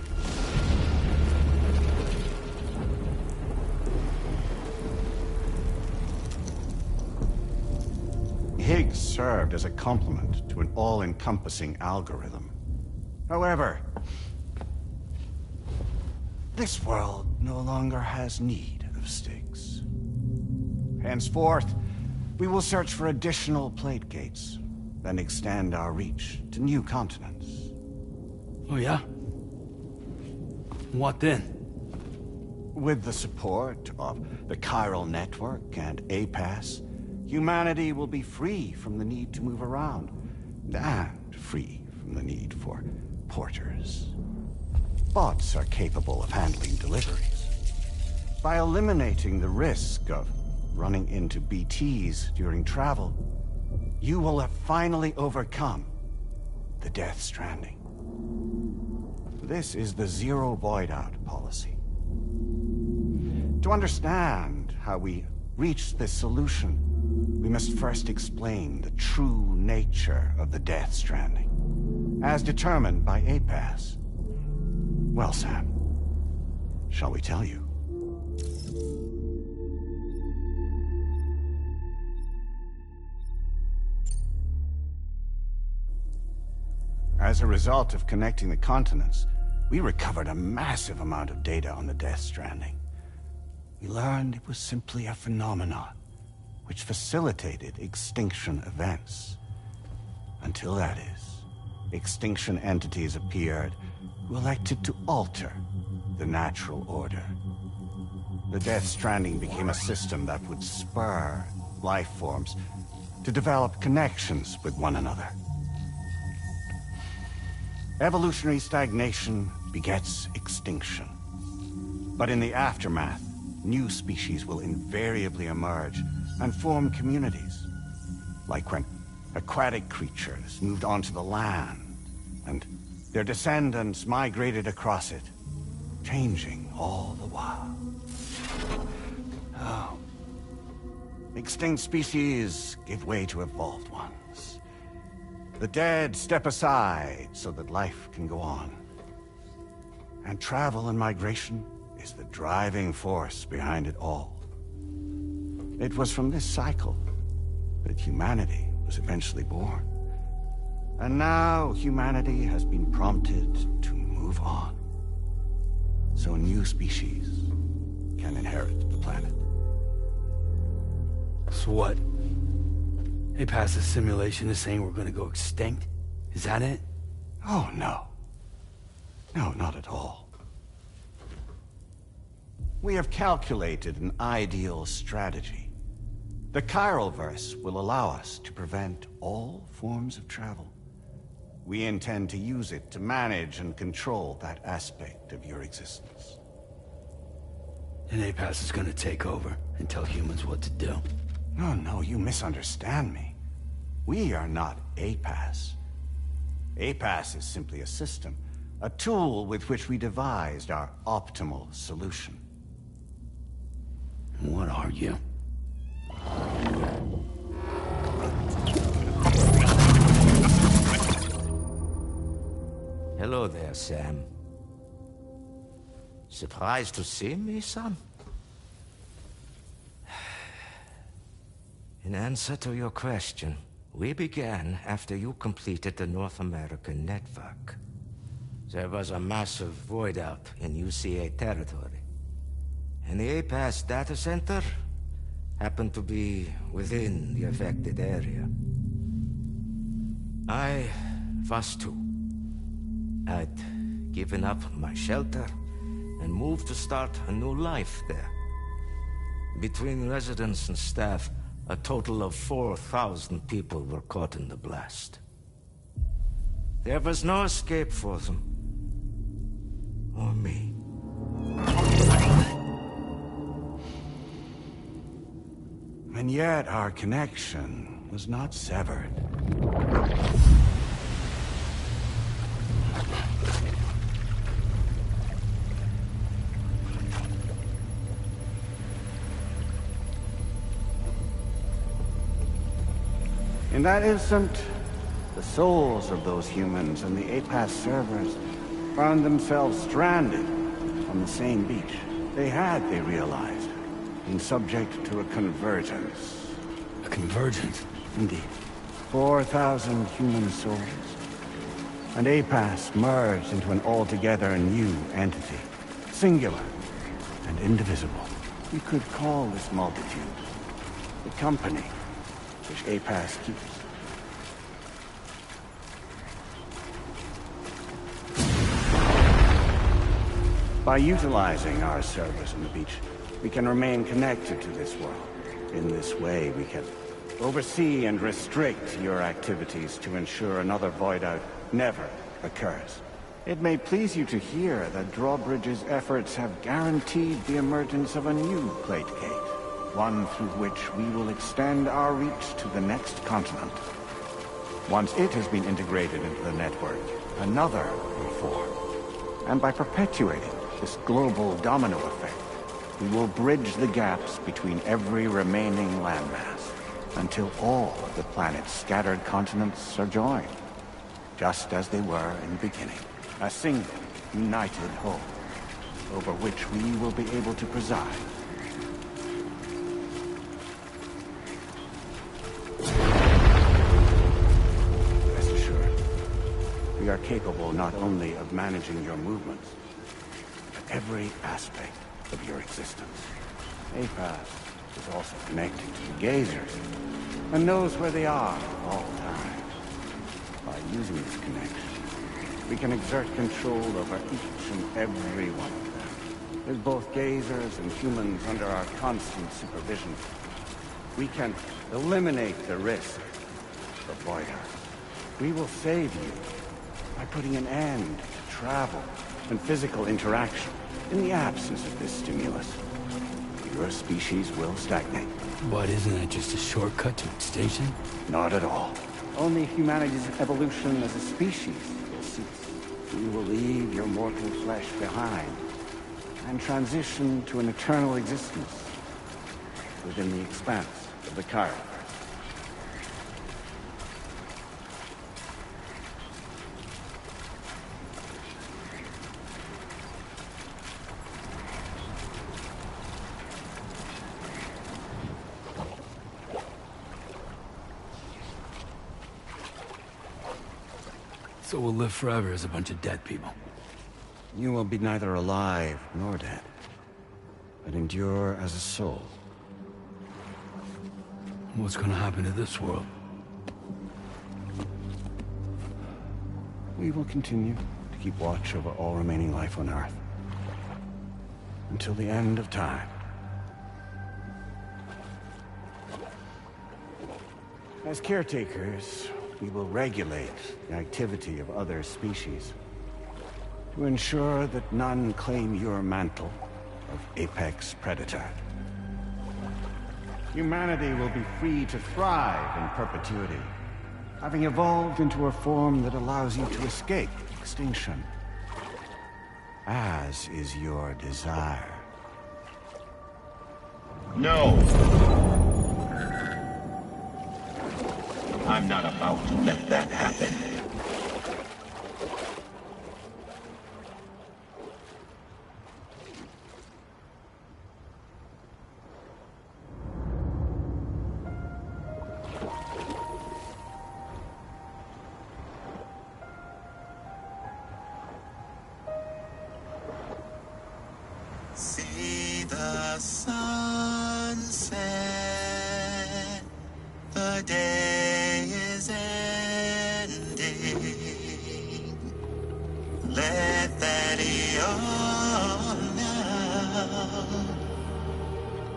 Higgs served as a complement to an all-encompassing algorithm. However, this world no longer has need of sticks. Henceforth, we will search for additional plate gates, then extend our reach to new continents. Oh yeah? What then? With the support of the chiral network and APAS, humanity will be free from the need to move around, and free from the need for porters. Bots are capable of handling deliveries. By eliminating the risk of running into BTs during travel, you will have finally overcome the Death Stranding. This is the Zero Void Out policy. To understand how we reached this solution, we must first explain the true nature of the Death Stranding, as determined by APAS. Well, Sam, shall we tell you? As a result of connecting the continents, we recovered a massive amount of data on the Death Stranding. We learned it was simply a phenomenon which facilitated extinction events. Until that is, extinction entities appeared who elected to alter the natural order. The Death Stranding became a system that would spur life forms to develop connections with one another. Evolutionary stagnation begets extinction. But in the aftermath, new species will invariably emerge and form communities. Like when aquatic creatures moved onto the land, and their descendants migrated across it, changing all the while. Oh. Extinct species give way to evolved ones. The dead step aside so that life can go on. And travel and migration is the driving force behind it all. It was from this cycle that humanity was eventually born. And now humanity has been prompted to move on, so new species can inherit the planet. So what? APAS' simulation is saying we're gonna go extinct? Is that it? Oh, no. No, not at all. We have calculated an ideal strategy. The Chiroverse will allow us to prevent all forms of travel. We intend to use it to manage and control that aspect of your existence. And APAS is gonna take over and tell humans what to do. No, you misunderstand me. We are not APAS. APAS is simply a system, a tool with which we devised our optimal solution. What are you? Hello there, Sam. Surprised to see me, son? In answer to your question, we began after you completed the North American network. There was a massive void out in UCA territory. And the APAS data center happened to be within the affected area. I was too. I'd given up my shelter and moved to start a new life there. Between residents and staff, a total of 4,000 people were caught in the blast. There was no escape for them. Or me. And yet our connection was not severed. In that instant, the souls of those humans and the APAS servers found themselves stranded on the same beach. They realized, been subject to a convergence. A convergence? Indeed. 4,000 human souls. And APAS merged into an altogether new entity. Singular and indivisible. We could call this multitude the company which APAS keeps. By utilizing our servers on the beach, we can remain connected to this world. In this way, we can oversee and restrict your activities to ensure another void out never occurs. It may please you to hear that Drawbridge's efforts have guaranteed the emergence of a new plate gate. One through which we will extend our reach to the next continent. Once it has been integrated into the network, another will form. And by perpetuating this global domino effect, we will bridge the gaps between every remaining landmass until all of the planet's scattered continents are joined, just as they were in the beginning. A single, united whole, over which we will be able to preside. We are capable not only of managing your movements, but every aspect of your existence. APAS is also connected to the gazers, and knows where they are at all times. By using this connection, we can exert control over each and every one of them. With both gazers and humans under our constant supervision, we can eliminate the risk of voiders. We will save you by putting an end to travel and physical interaction. In the absence of this stimulus, your species will stagnate. But isn't that just a shortcut to extinction? Not at all. Only humanity's evolution as a species will cease. You will leave your mortal flesh behind and transition to an eternal existence within the expanse of the Chiron. So we'll live forever as a bunch of dead people. You will be neither alive nor dead, but endure as a soul. What's gonna happen to this world? We will continue to keep watch over all remaining life on Earth. Until the end of time. As caretakers, we will regulate the activity of other species to ensure that none claim your mantle of apex predator. Humanity will be free to thrive in perpetuity, having evolved into a form that allows you to escape extinction, as is your desire. No! I'm not about to let that happen. see the sunset. The day is ending. Let that yawn now.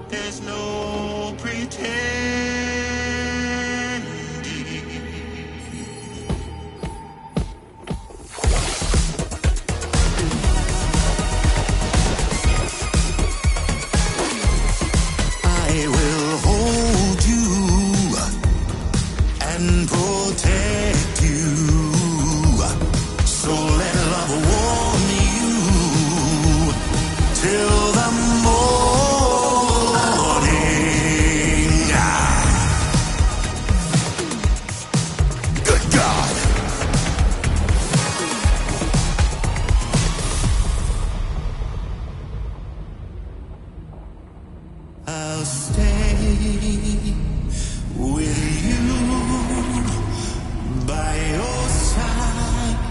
There's no pretending. I will hold you and protect you. So let love warm you till the morning. Good God. I'll stay with you by your side.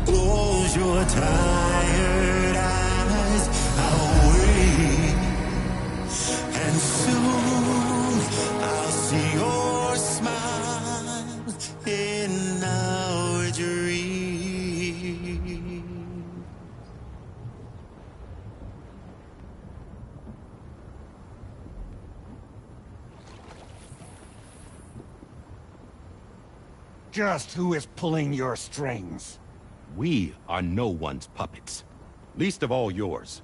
Close your tired eyes. I'll wait, and soon I'll see your smile in our dream. Just who is pulling your strings? We are no one's puppets. Least of all yours.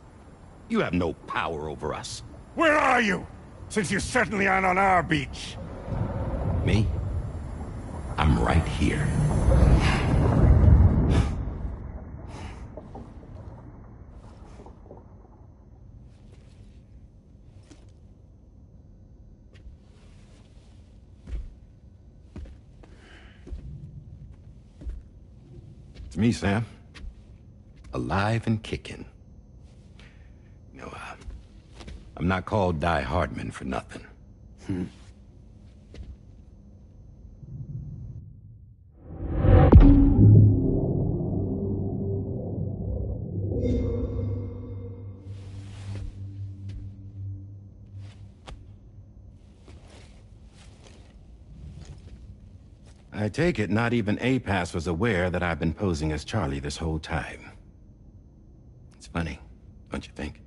You have no power over us. Where are you? Since you certainly aren't on our beach. Me? I'm right here. It's me, Sam. Alive and kicking. You know, I'm not called Die Hardman for nothing. I take it not even APAS was aware that I've been posing as Charlie this whole time. It's funny, don't you think?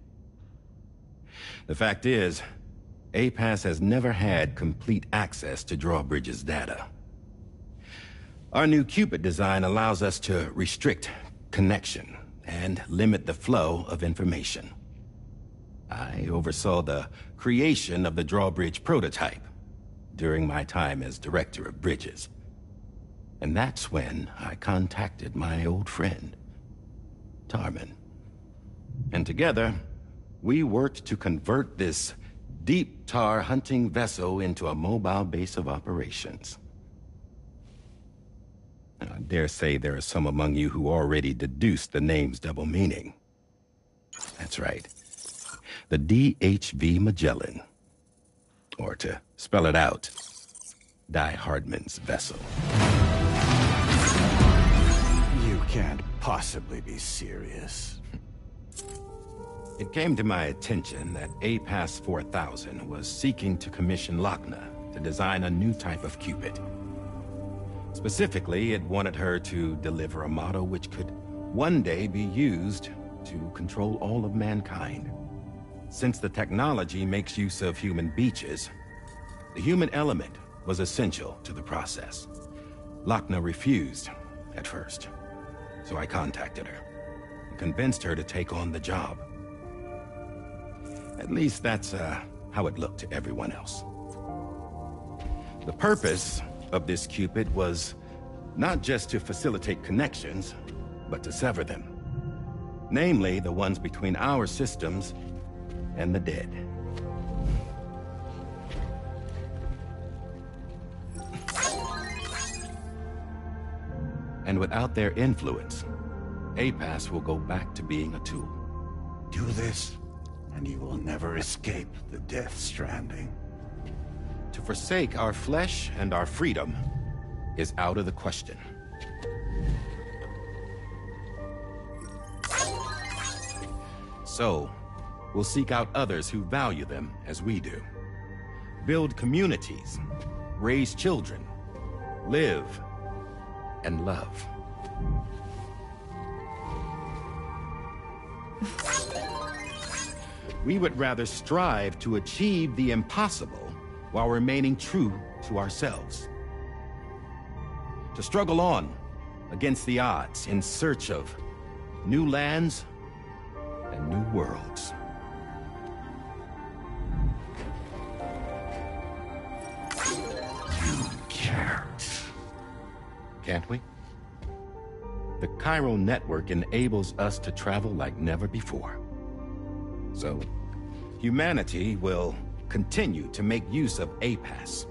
The fact is, APAS has never had complete access to Drawbridge's data. Our new Cupid design allows us to restrict connection and limit the flow of information. I oversaw the creation of the Drawbridge prototype during my time as Director of Bridges. And that's when I contacted my old friend, Tarman. And together, we worked to convert this deep tar hunting vessel into a mobile base of operations. I dare say there are some among you who already deduced the name's double meaning. That's right. The DHV Magellan. Or to spell it out, Die Hardman's vessel. You can't possibly be serious. It came to my attention that APAS 4000 was seeking to commission Lochna to design a new type of Cupid. Specifically, it wanted her to deliver a model which could one day be used to control all of mankind. Since the technology makes use of human beaches, the human element was essential to the process. Lochna refused at first, so I contacted her and convinced her to take on the job. At least that's how it looked to everyone else. The purpose of this Cupid was not just to facilitate connections, but to sever them. Namely, the ones between our systems and the dead. And without their influence, APAS will go back to being a tool. Do this, and you will never escape the Death Stranding. To forsake our flesh and our freedom is out of the question. So, will seek out others who value them as we do. Build communities, raise children, live and love. We would rather strive to achieve the impossible while remaining true to ourselves. To struggle on against the odds in search of new lands and new worlds. You can't. Can't we? The chiral network enables us to travel like never before. So, humanity will continue to make use of APAS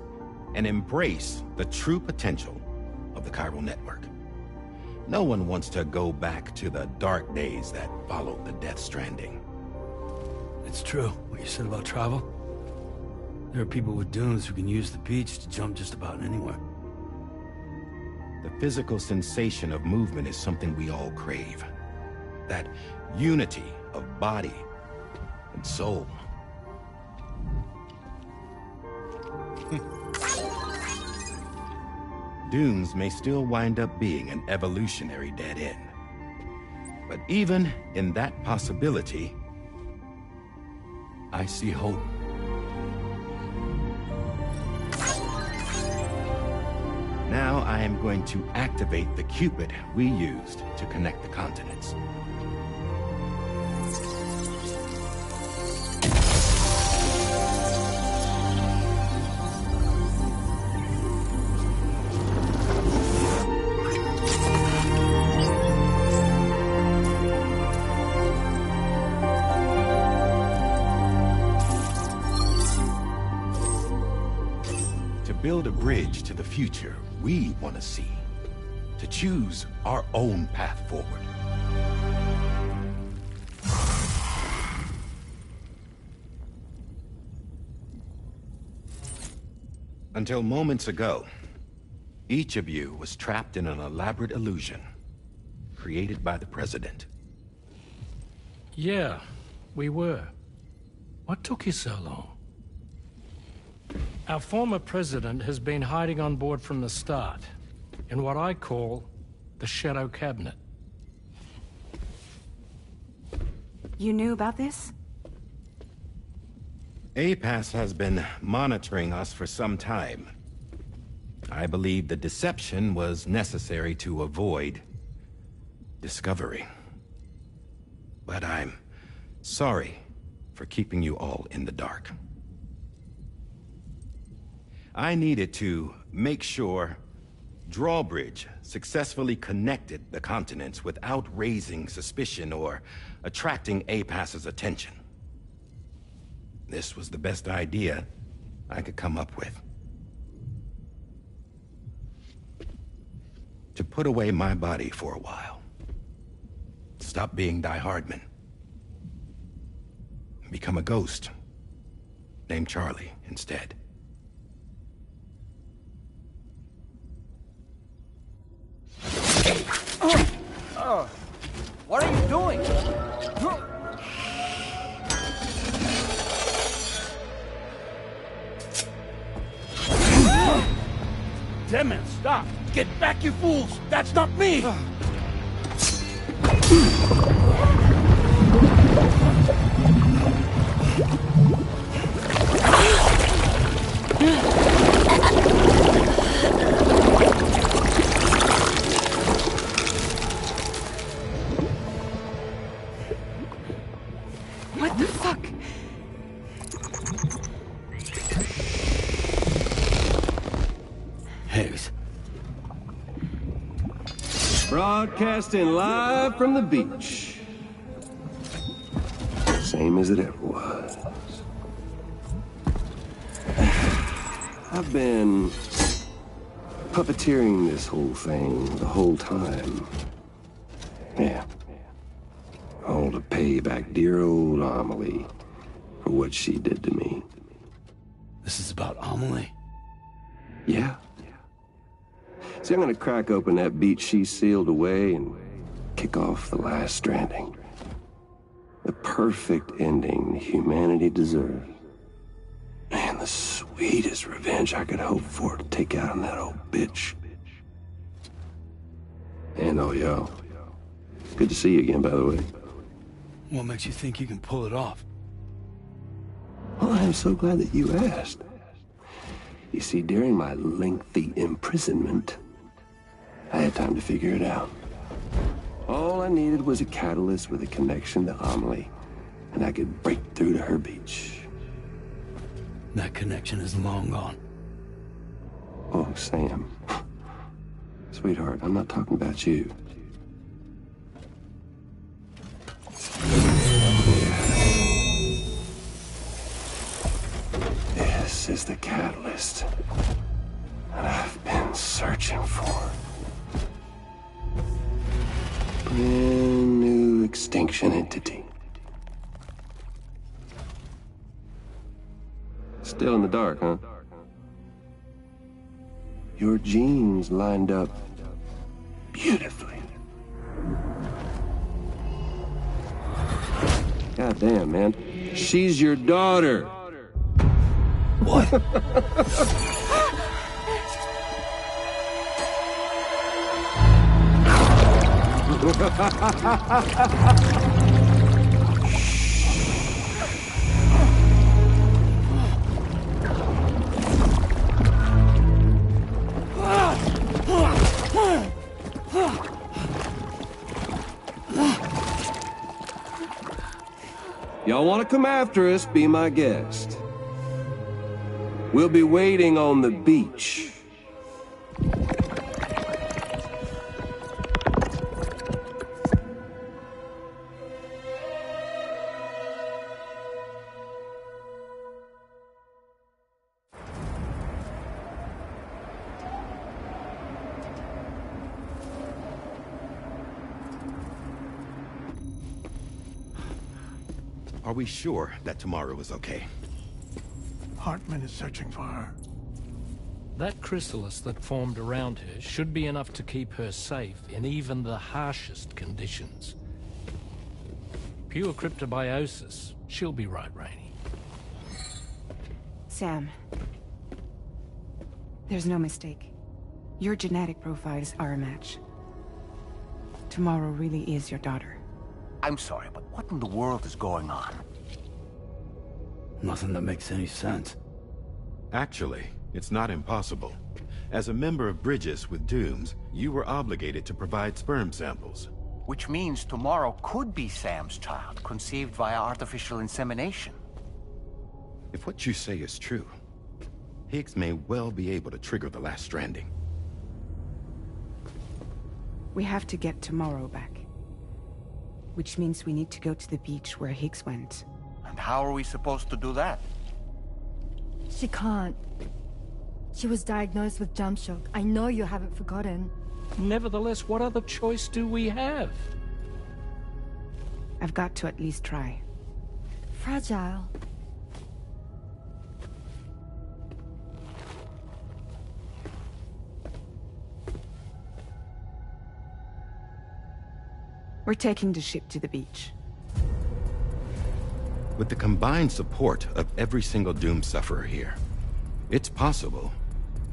and embrace the true potential of the chiral network. No one wants to go back to the dark days that followed the Death Stranding. It's true, what you said about travel. There are people with dunes who can use the beach to jump just about anywhere. The physical sensation of movement is something we all crave. That unity of body and soul. Dunes may still wind up being an evolutionary dead end. But even in that possibility, I see hope. Now I am going to activate the Cupid we used to connect the continents. Build a bridge to the future we want to see, to choose our own path forward. Until moments ago, each of you was trapped in an elaborate illusion created by the President. Yeah, we were. What took you so long? Our former president has been hiding on board from the start, in what I call the Shadow Cabinet. You knew about this? APAS has been monitoring us for some time. I believe the deception was necessary to avoid discovery. But I'm sorry for keeping you all in the dark. I needed to make sure Drawbridge successfully connected the continents without raising suspicion or attracting APAS's attention. This was the best idea I could come up with. To put away my body for a while. Stop being Die Hardman. Become a ghost. Named Charlie instead. What are you doing? Damn man, stop! Get back, you fools! That's not me! What the fuck? Higgs. Broadcasting live from the beach. Same as it ever was. I've been puppeteering this whole thing the whole time. Yeah. All to pay back dear old Amelie for what she did to me. This is about Amelie? Yeah. See, I'm gonna crack open that beach she sealed away and kick off the last stranding. The perfect ending humanity deserves. Man, the sweetest revenge I could hope for to take out on that old bitch. And oh, yo. Good to see you again, by the way. What makes you think you can pull it off? Well, I'm so glad that you asked. You see, during my lengthy imprisonment, I had time to figure it out. All I needed was a catalyst with a connection to Amelie, and I could break through to her beach. That connection is long gone. Oh, Sam. Sweetheart, I'm not talking about you. This is the catalyst that I've been searching for. Brand new extinction entity. Still in the dark, huh? Your genes lined up beautifully. God damn, man. She's your daughter. What? Y'all want to come after us, be my guest. We'll be waiting on the beach. Are we sure that tomorrow is okay? Hartman is searching for her. That chrysalis that formed around her should be enough to keep her safe in even the harshest conditions. Pure cryptobiosis. She'll be right, Rainey. Sam. There's no mistake. Your genetic profiles are a match. Tomorrow really is your daughter. I'm sorry, but what in the world is going on? Nothing that makes any sense. Actually, it's not impossible. As a member of Bridges with Dooms, you were obligated to provide sperm samples. Which means tomorrow could be Sam's child, conceived via artificial insemination. If what you say is true, Higgs may well be able to trigger the last stranding. We have to get tomorrow back. Which means we need to go to the beach where Higgs went. And how are we supposed to do that? She can't. She was diagnosed with jump shock. I know you haven't forgotten. Nevertheless, what other choice do we have? I've got to at least try. Fragile. We're taking the ship to the beach. With the combined support of every single Doom sufferer here, it's possible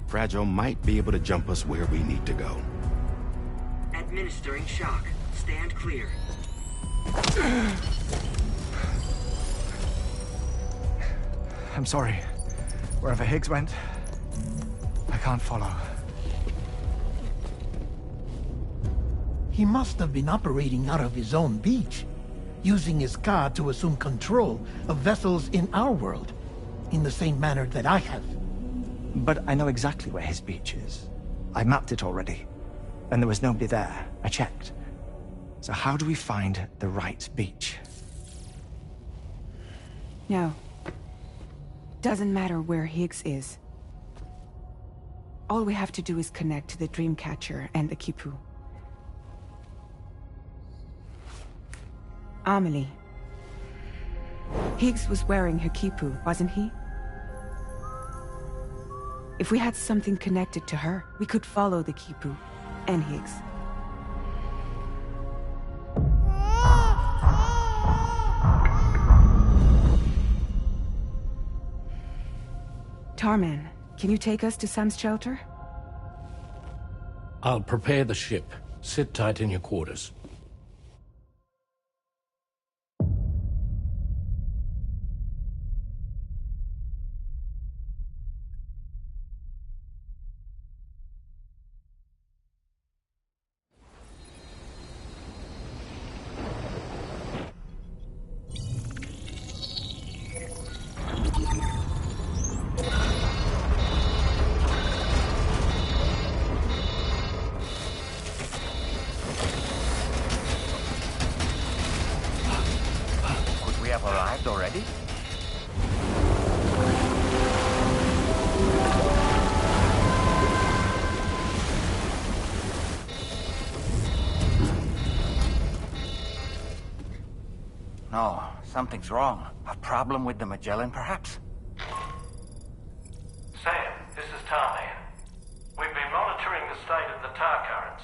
Fragile might be able to jump us where we need to go. Administering shock. Stand clear. I'm sorry. Wherever Higgs went, I can't follow. He must have been operating out of his own beach, using his car to assume control of vessels in our world, in the same manner that I have. But I know exactly where his beach is. I mapped it already, and there was nobody there. I checked. So how do we find the right beach? No. Doesn't matter where Higgs is. All we have to do is connect to the Dreamcatcher and the Kipu. Amelie. Higgs was wearing her Kipu, wasn't he? If we had something connected to her, we could follow the Kipu and Higgs. Tarman, can you take us to Sam's shelter? I'll prepare the ship. Sit tight in your quarters. We have arrived already? No, something's wrong. A problem with the Magellan, perhaps? Sam, this is Tarman. We've been monitoring the state of the tar currents,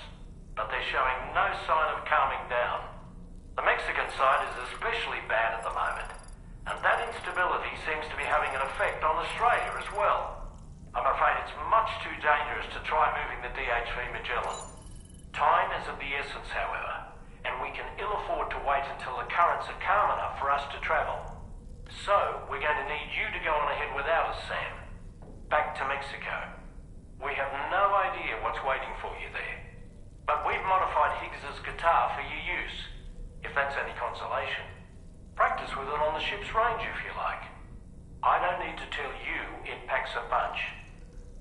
but they're showing no sign of calming down. The Mexican side is especially bad at the moment, and that instability seems to be having an effect on Australia as well. I'm afraid it's much too dangerous to try moving the DHV Magellan. Time is of the essence, however, and we can ill afford to wait until the currents are calm enough for us to travel. So, we're going to need you to go on ahead without us, Sam. Back to Mexico. We have no idea what's waiting for you there, but we've modified Higgs's guitar for your use. If that's any consolation. Practice with it on the ship's range if you like. I don't need to tell you it packs a punch.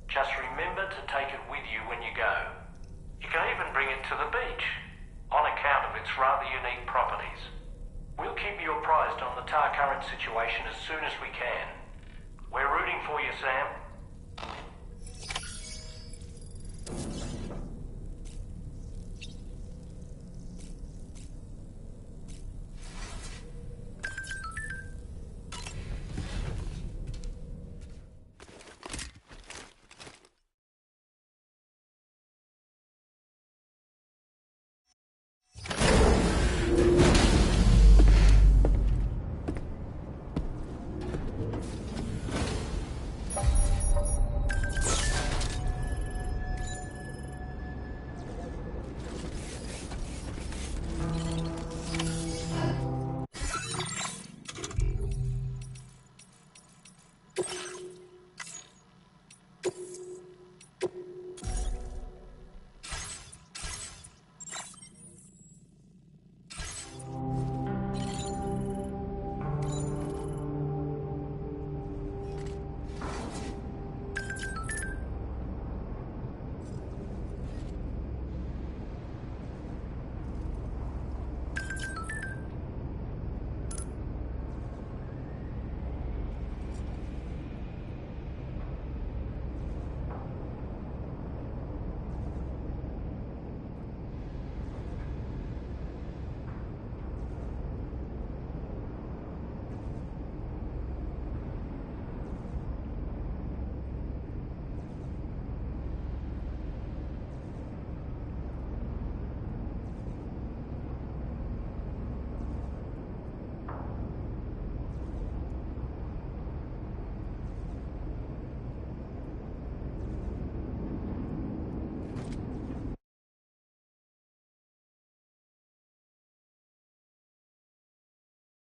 Just remember to take it with you when you go. You can even bring it to the beach, on account of its rather unique properties. We'll keep you apprised on the tar current situation as soon as we can. We're rooting for you, Sam.